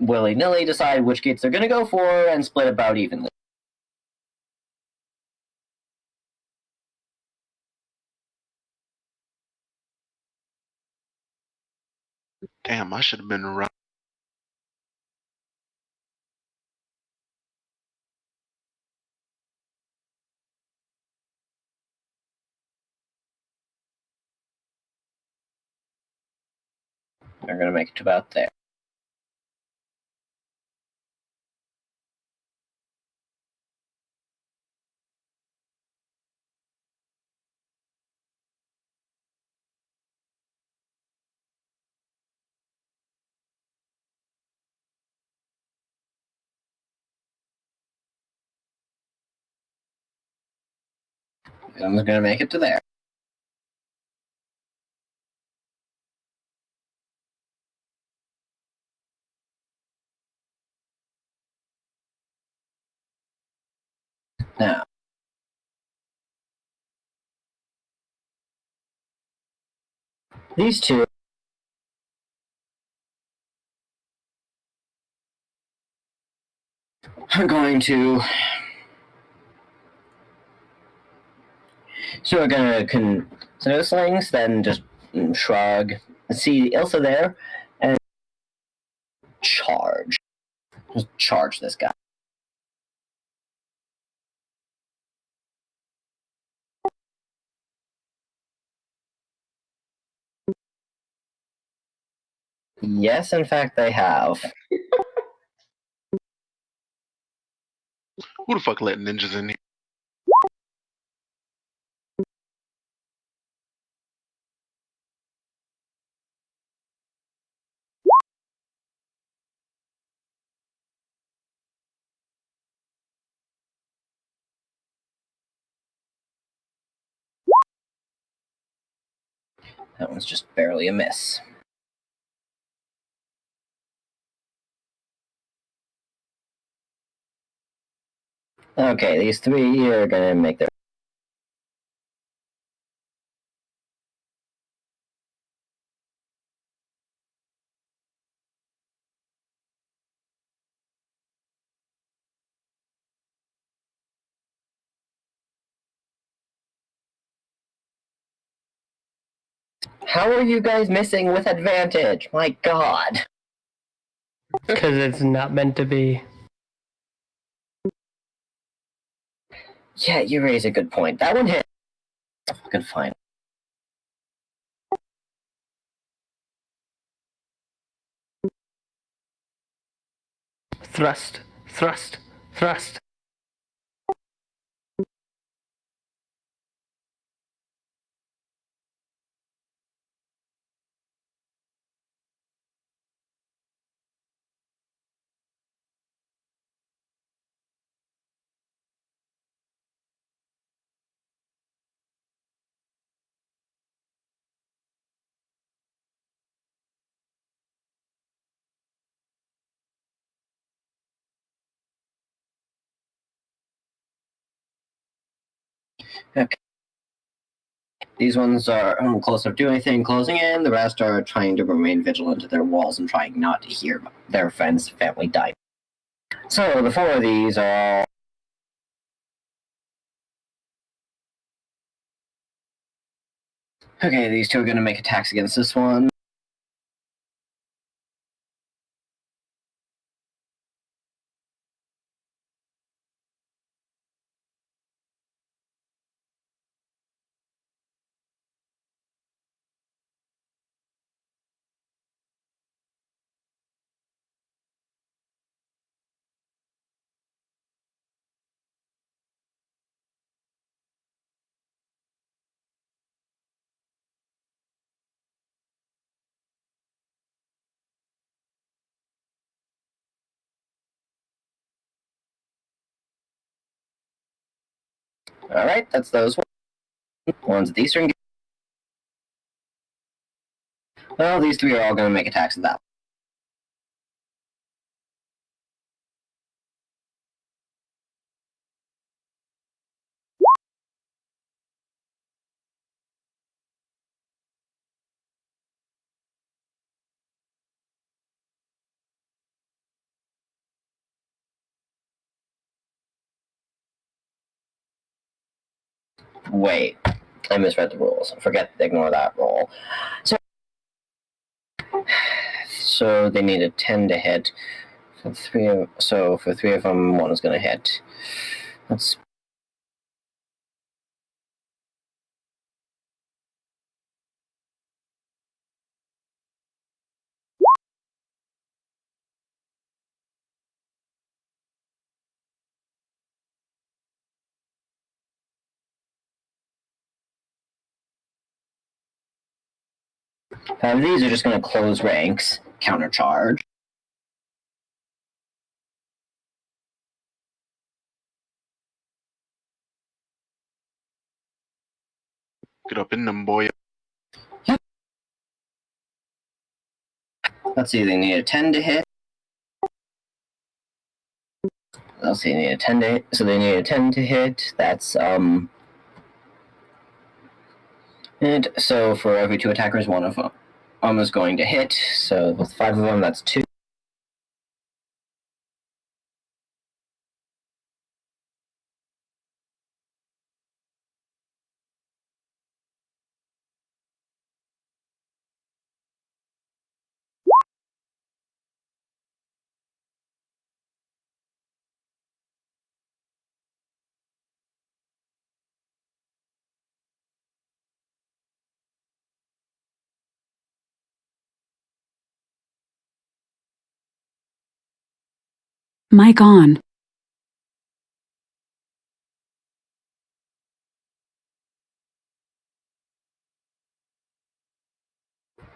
Speaker 1: willy-nilly decide which gates they're going to go for and split about evenly.
Speaker 2: Damn, I should have been around.
Speaker 1: They're going to make it to about there. I'm going to make it to there. Now, these two are going to... So we're going to consider slings, then just shrug, see Ilsa there, and charge. Just charge this guy. Yes, in fact, they have.
Speaker 2: Who the fuck let ninjas in here?
Speaker 1: That one's just barely a miss. Okay, these three are gonna make their... How are you guys missing with advantage? My god.
Speaker 3: Because it's not meant to be.
Speaker 1: Yeah, you raise a good point. That one hit. Fucking fine.
Speaker 3: Thrust, thrust, thrust.
Speaker 1: Okay. These ones are close enough to do anything, closing in. The rest are trying to remain vigilant to their walls and trying not to hear their friends' family die. So the 4 of these are all. Okay, these 2 are going to make attacks against this one. Alright, that's those ones at the eastern. Well, these 3 are all going to make attacks at that. Wait, I misread the rules. Ignore that roll. So they need a 10 to hit. For 3 of them, 1 is going to hit. Let's. These are just going to close ranks, countercharge.
Speaker 2: Get up in them, boy.
Speaker 1: Let's see, they need a 10 to hit. Let's see, they need a 10 to hit. So they need a 10 to hit. That's, And so for every 2 attackers, 1 of them is going to hit. So with 5 of them, that's 2.
Speaker 7: Mic on.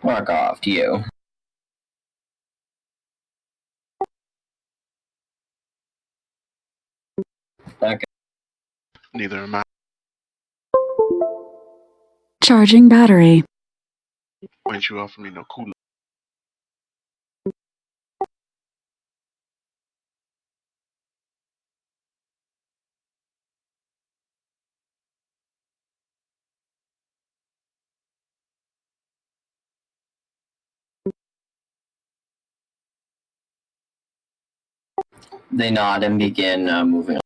Speaker 1: Mark off to you. Okay.
Speaker 2: Neither am I.
Speaker 7: Charging battery.
Speaker 2: Why didn't you offer me no cooler?
Speaker 1: They nod and begin moving.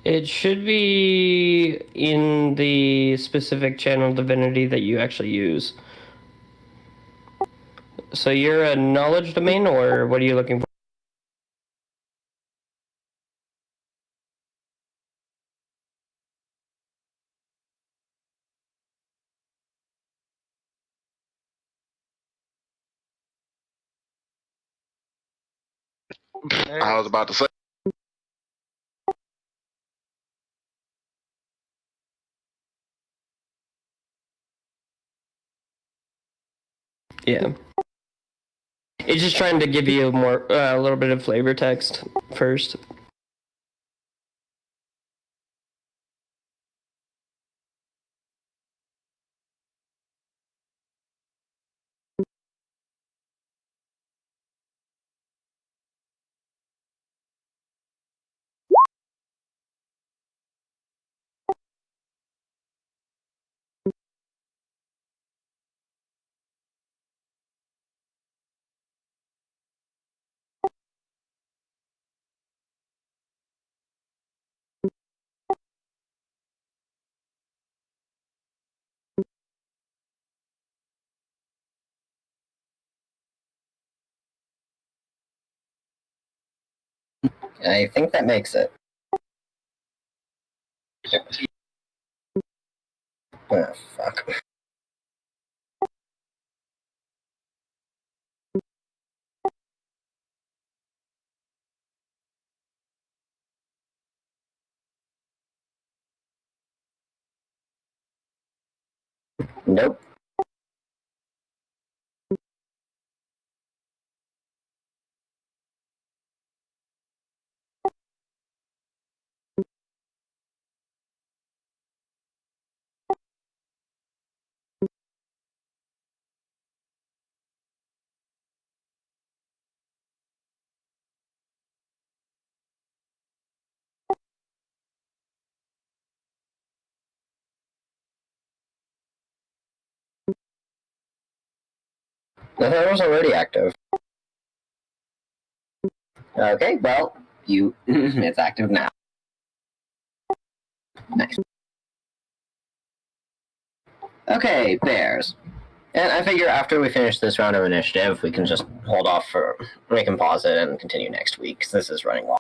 Speaker 3: It should be in the specific channel divinity that you actually use. So you're a knowledge domain, or what are you looking for?
Speaker 2: I was about to say.
Speaker 3: Yeah. It's just trying to give you more, a little bit of flavor text first.
Speaker 1: I think that makes it. Oh, fuck. Nope. The third was already active. Okay, well, it's active now. Nice. Okay, bears. And I figure after we finish this round of initiative, we can just hold off we can pause it and continue next week, because this is running long.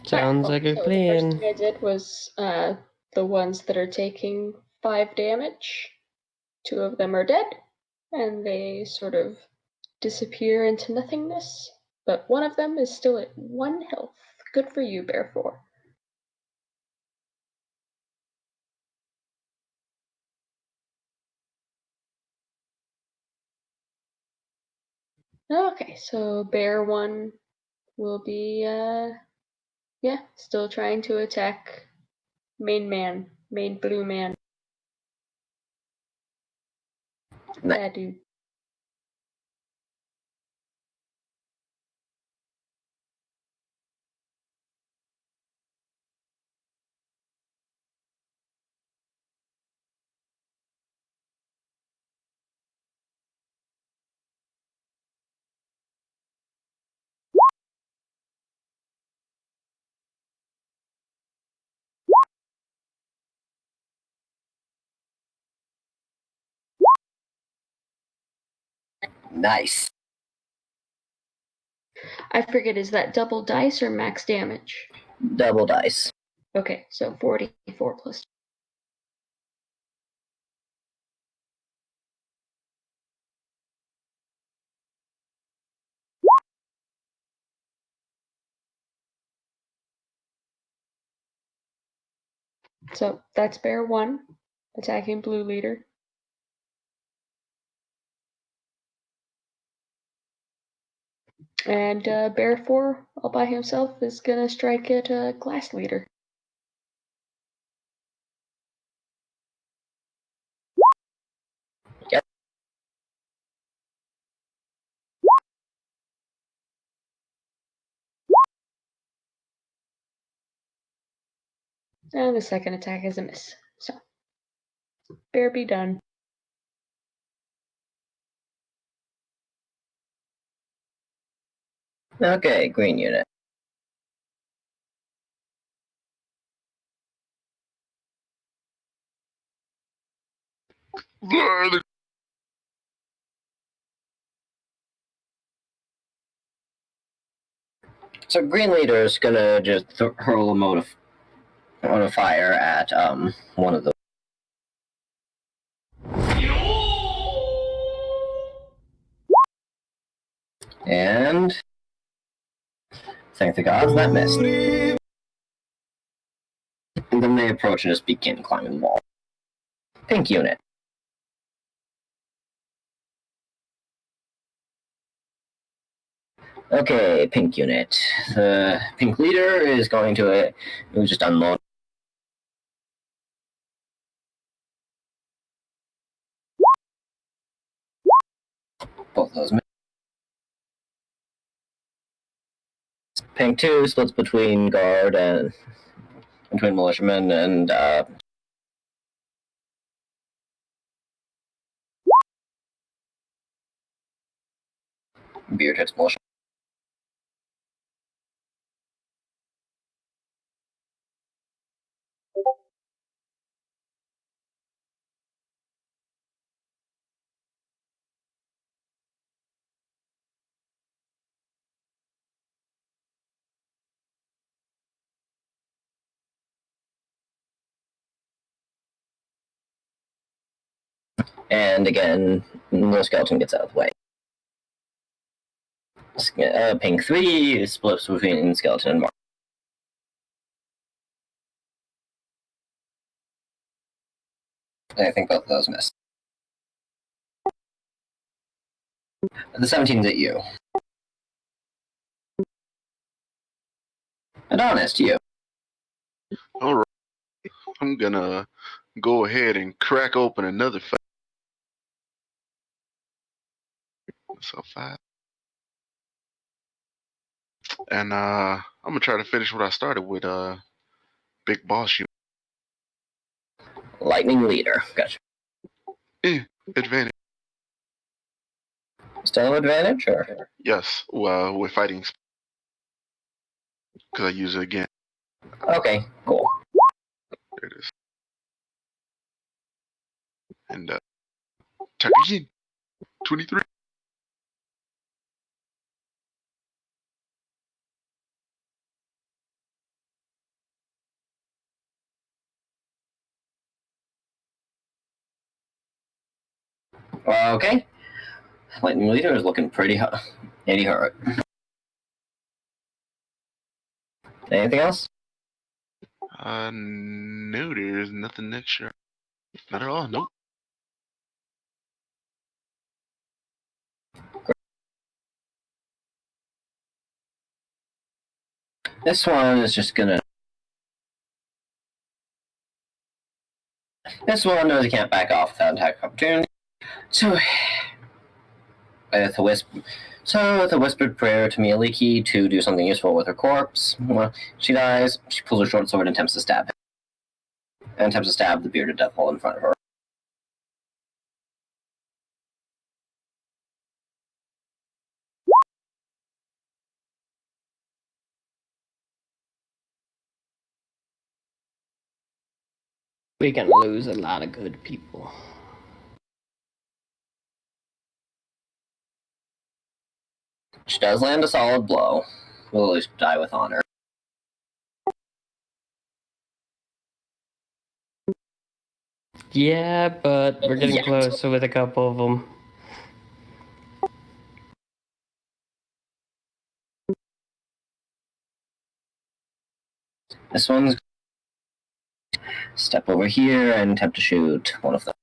Speaker 3: Sounds like a
Speaker 5: So the
Speaker 3: plan.
Speaker 5: first thing I did was the ones that are taking 5 damage. 2 of them are dead, and they sort of disappear into nothingness. But one of them is still at 1 health. Good for you, Bear 4. Okay, so Bear 1 will be, still trying to attack main blue man.
Speaker 1: Nice.
Speaker 5: Bad dude.
Speaker 1: Nice.
Speaker 5: I forget, is that double dice or max damage?
Speaker 1: Double dice.
Speaker 5: Okay, so 44 plus. So that's Bear 1 attacking blue leader. And Bear 4 all by himself is gonna strike at glass leader.
Speaker 1: Yep.
Speaker 5: And the second attack is a miss. So Bear be done.
Speaker 1: Okay, green unit. So green leader is gonna just hurl a mode of fire at one of the. And thank the gods that missed. And then they approach and just begin climbing the wall. Pink unit. Okay, pink unit. The pink leader is going to just unload. Both of those. Pink 2 splits between guard and between militiamen and beard hits militia. And again, no skeleton gets out of the way. Pink 3 splits between skeleton and mark. I think both of those miss. The 17's at you. Adonis, you.
Speaker 2: All right. I'm gonna go ahead and crack open another so 5. And I'm gonna try to finish what I started with. Big boss you.
Speaker 1: Lightning leader. Gotcha.
Speaker 2: Advantage.
Speaker 1: Still advantage, or?
Speaker 2: Yes. Well, with fighting, because I use it again.
Speaker 1: Okay, cool.
Speaker 2: There it is. And attack again. 23.
Speaker 1: Okay. Lightning leader is looking pretty hurt. Anything else?
Speaker 2: No, there's nothing extra. Not at all. Nope.
Speaker 1: This one is just gonna. This one knows he can't back off without attack opportunity. So, with a whispered prayer to Mieliki to do something useful with her corpse, she dies. She pulls her short sword and attempts to stab him. And attempts to stab the bearded devil in front of her.
Speaker 3: We can lose a lot of good people.
Speaker 1: She does land a solid blow. Will at least die with honor.
Speaker 3: Yeah, but we're getting close with a couple of them.
Speaker 1: This one's step over here and attempt to shoot one of them.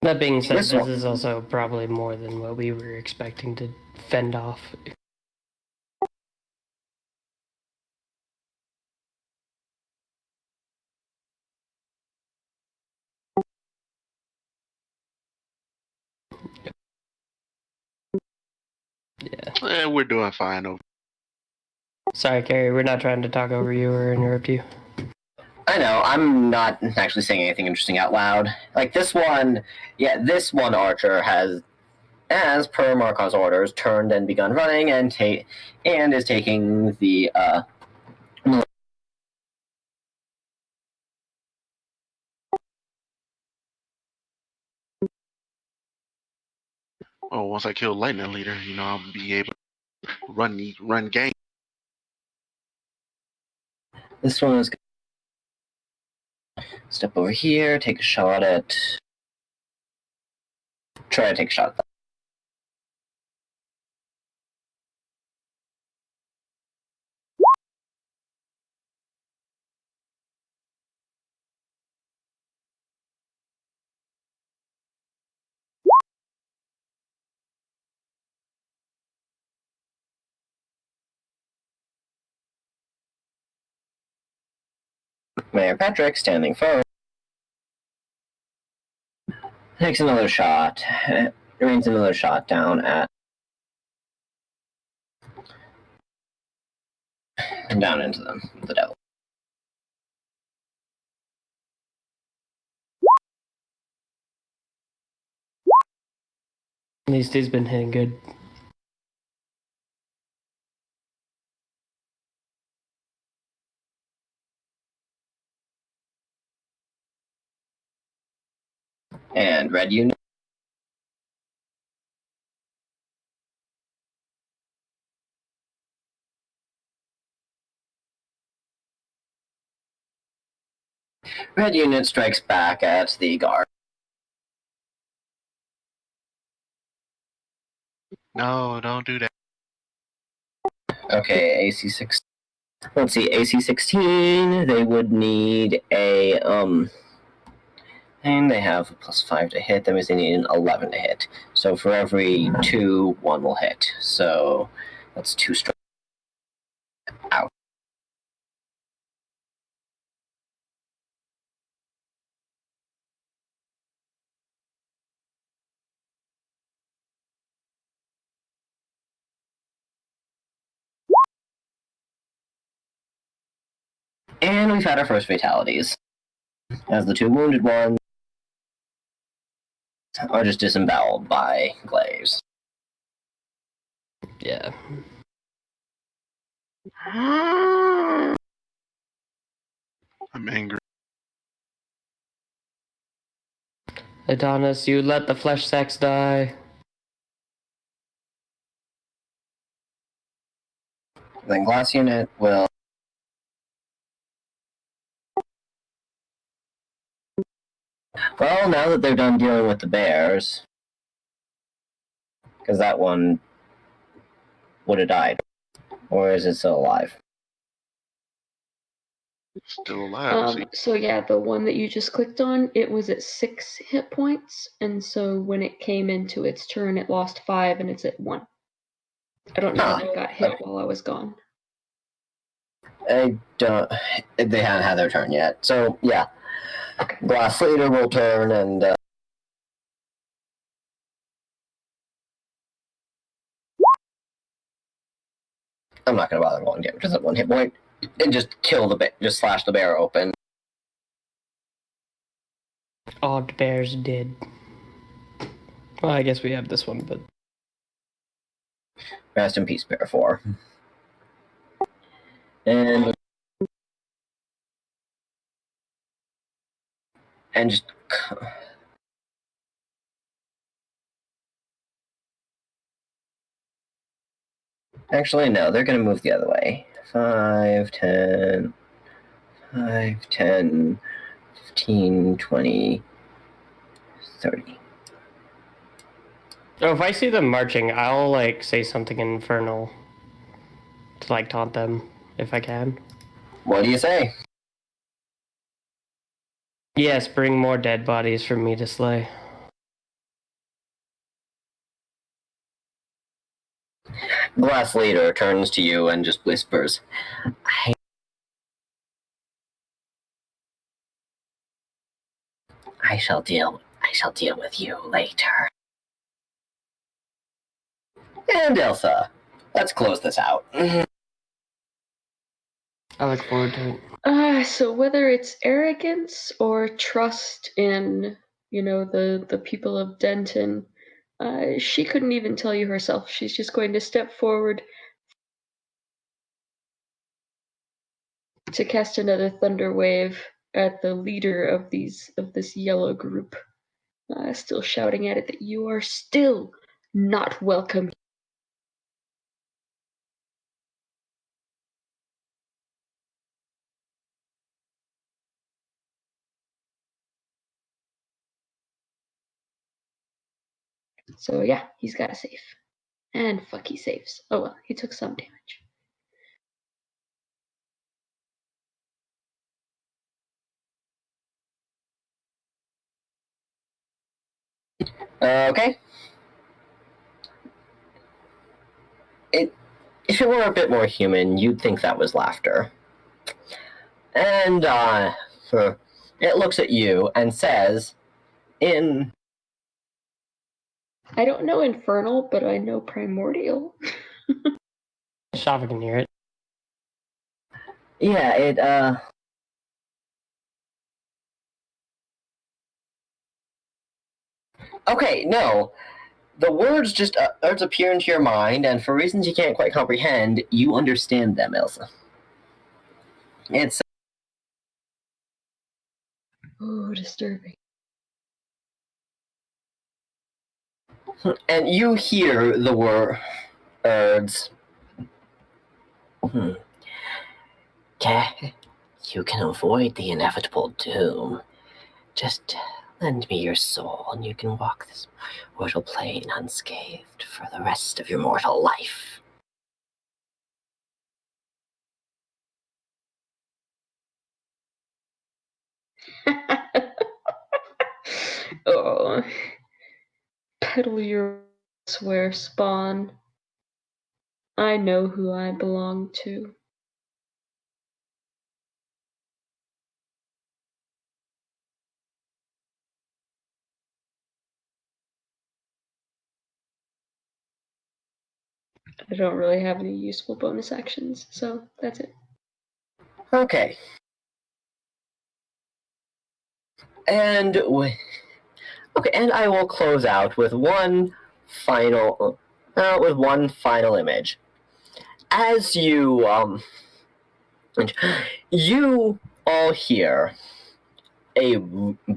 Speaker 3: That being said,
Speaker 1: This
Speaker 3: this
Speaker 1: one.
Speaker 3: is also probably more than what we were expecting to fend off. Yeah.
Speaker 2: We're doing fine over.
Speaker 3: Sorry, Carrie, we're not trying to talk over you or interrupt you.
Speaker 1: I know, I'm not actually saying anything interesting out loud. Like this one, this one archer has, as per Markov's orders, turned and begun running and is taking the
Speaker 2: Oh, once I kill Lightning Leader, I'll be able to run game.
Speaker 1: This one is step over here, take a shot at. Try to take a shot at that. Mayor Patrick, standing firm, takes another shot, rains another shot down into them, the devil.
Speaker 3: At least he's been hitting good.
Speaker 1: And red unit. Red unit strikes back at the guard.
Speaker 2: No, don't do that.
Speaker 1: Okay, AC 6. Let's see, AC 16. They would need a and they have a +5 to hit. That means they need an 11 to hit. So for every 2, 1 will hit. So that's 2 strikes. Out. And we've had our first fatalities. As the 2 wounded ones are just disemboweled by Glaze.
Speaker 3: Yeah.
Speaker 2: I'm angry.
Speaker 3: Adonis, you let the flesh sacks die.
Speaker 1: Then glass unit will. Well, now that they're done dealing with the bears, because that one would have died. Or is it still alive?
Speaker 2: Still alive. See?
Speaker 5: So yeah, the one that you just clicked on, it was at 6 hit points, and so when it came into its turn, it lost 5, and it's at 1. I don't know if it got hit while I was gone.
Speaker 1: I don't. They haven't had their turn yet. So yeah, Glass Leader will turn, and I'm not gonna bother rolling damage at 1 hit point, and just kill the bear. Just slash the bear open.
Speaker 3: All the bears did. Well, I guess we have this one, but
Speaker 1: Rest in peace, Bear 4. And just. Actually, no, they're going to move the other way. 5, 10, 5, 10, 15, 20, 30.
Speaker 3: oh, if I see them marching, I'll like say something infernal to like taunt them if I can.
Speaker 1: What do you say?
Speaker 3: Yes, bring more dead bodies for me to slay.
Speaker 1: Glass Leader turns to you and just whispers, I shall deal with you later. And Elsa, let's close this out.
Speaker 3: I look forward to it.
Speaker 5: So whether it's arrogance or trust in, the people of Denton, she couldn't even tell you herself. She's just going to step forward to cast another thunder wave at the leader of this yellow group, still shouting at it that you are still not welcome. So yeah, he's got a save. And fuck, he saves. Oh well, he took some damage.
Speaker 1: Okay. If it were a bit more human, you'd think that was laughter. And It looks at you and says, in...
Speaker 5: I don't know Infernal, but I know Primordial.
Speaker 3: Shava can hear it.
Speaker 1: Yeah, it, Okay, no. The words just appear into your mind, and for reasons you can't quite comprehend, you understand them, Elsa. It's...
Speaker 5: Oh, disturbing.
Speaker 1: And you hear the words... You can avoid the inevitable doom. Just lend me your soul, and you can walk this mortal plane unscathed for the rest of your mortal life.
Speaker 5: Oh. Pedal your swear spawn. I know who I belong to. I don't really have any useful bonus actions, so that's it.
Speaker 1: Okay. And I will close out with one final image. As you you all hear a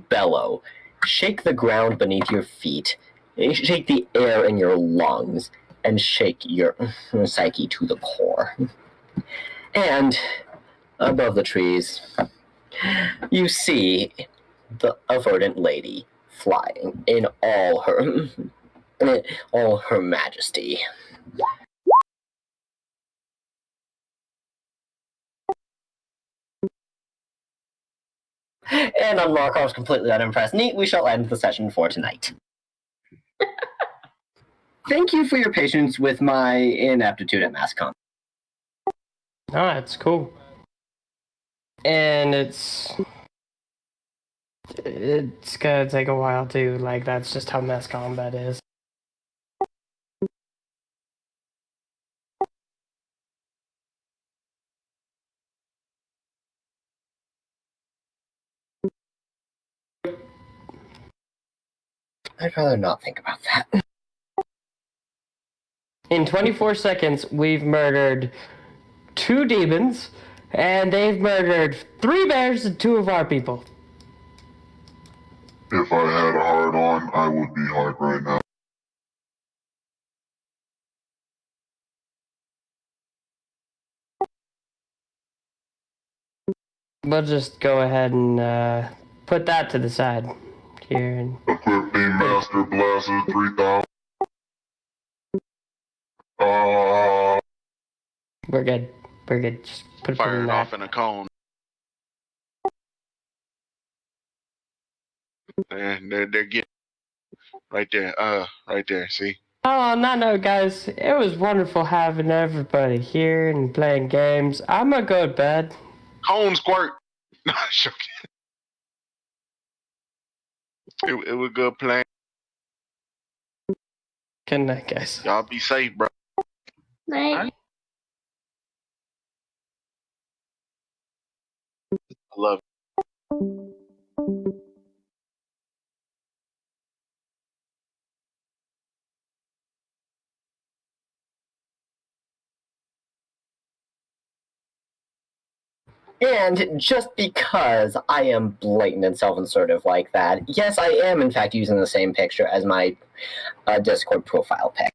Speaker 1: bellow shake the ground beneath your feet, shake the air in your lungs, and shake your psyche to the core. And above the trees, you see a verdant lady flying in all her majesty. And on Markov's completely unimpressed neat, we shall end the session for tonight. Thank you for your patience with my inaptitude at MassCon.
Speaker 3: No, it's cool. And it's gonna take a while too. Like, that's just how mass combat is.
Speaker 1: I'd rather not think about that.
Speaker 3: In 24 seconds, we've murdered 2 demons, and they've murdered 3 bears and 2 of our people.
Speaker 6: If I had a heart on, I would be hard right now.
Speaker 3: We'll just go ahead and put that to the side here. And
Speaker 6: Equip the Master Blaster 3000.
Speaker 3: we're good. We're good. Just put it
Speaker 2: Fire
Speaker 3: in
Speaker 2: it
Speaker 3: that.
Speaker 2: off in a cone. And they're getting right there. See,
Speaker 3: Oh, on that note, guys, it was wonderful having everybody here and playing games. I'm gonna go to bed.
Speaker 2: cone squirt. No, joking. It was good playing.
Speaker 3: Good night, guys.
Speaker 2: Y'all be safe, bro.
Speaker 5: Night.
Speaker 2: I love it.
Speaker 1: And just because I am blatant and self-insertive like that, yes, I am in fact using the same picture as my Discord profile pic.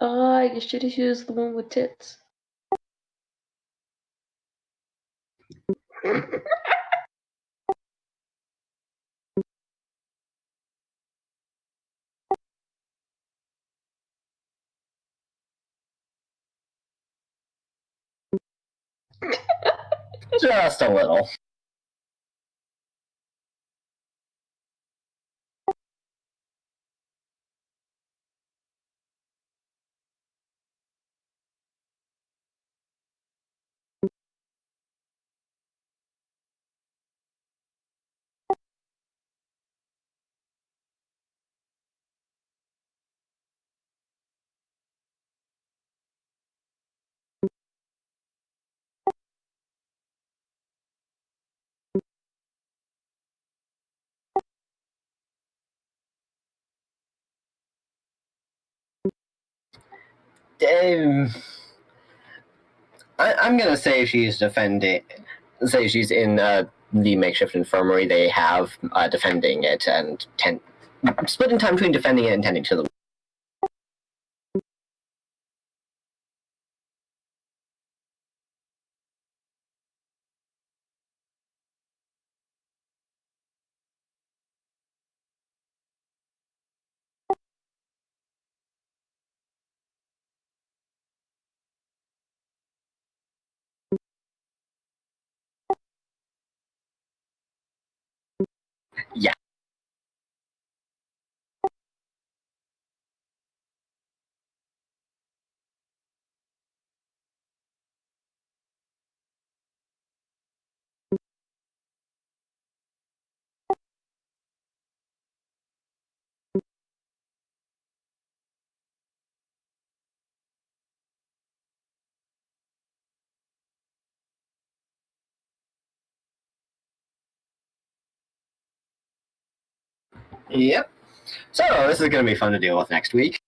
Speaker 5: You should have used the one with tits.
Speaker 1: Just a little. I'm gonna say she's defending. Say she's in the makeshift infirmary they have, defending it and splitting time between defending it and tending to the. Yeah. Yep. So this is gonna be fun to deal with next week.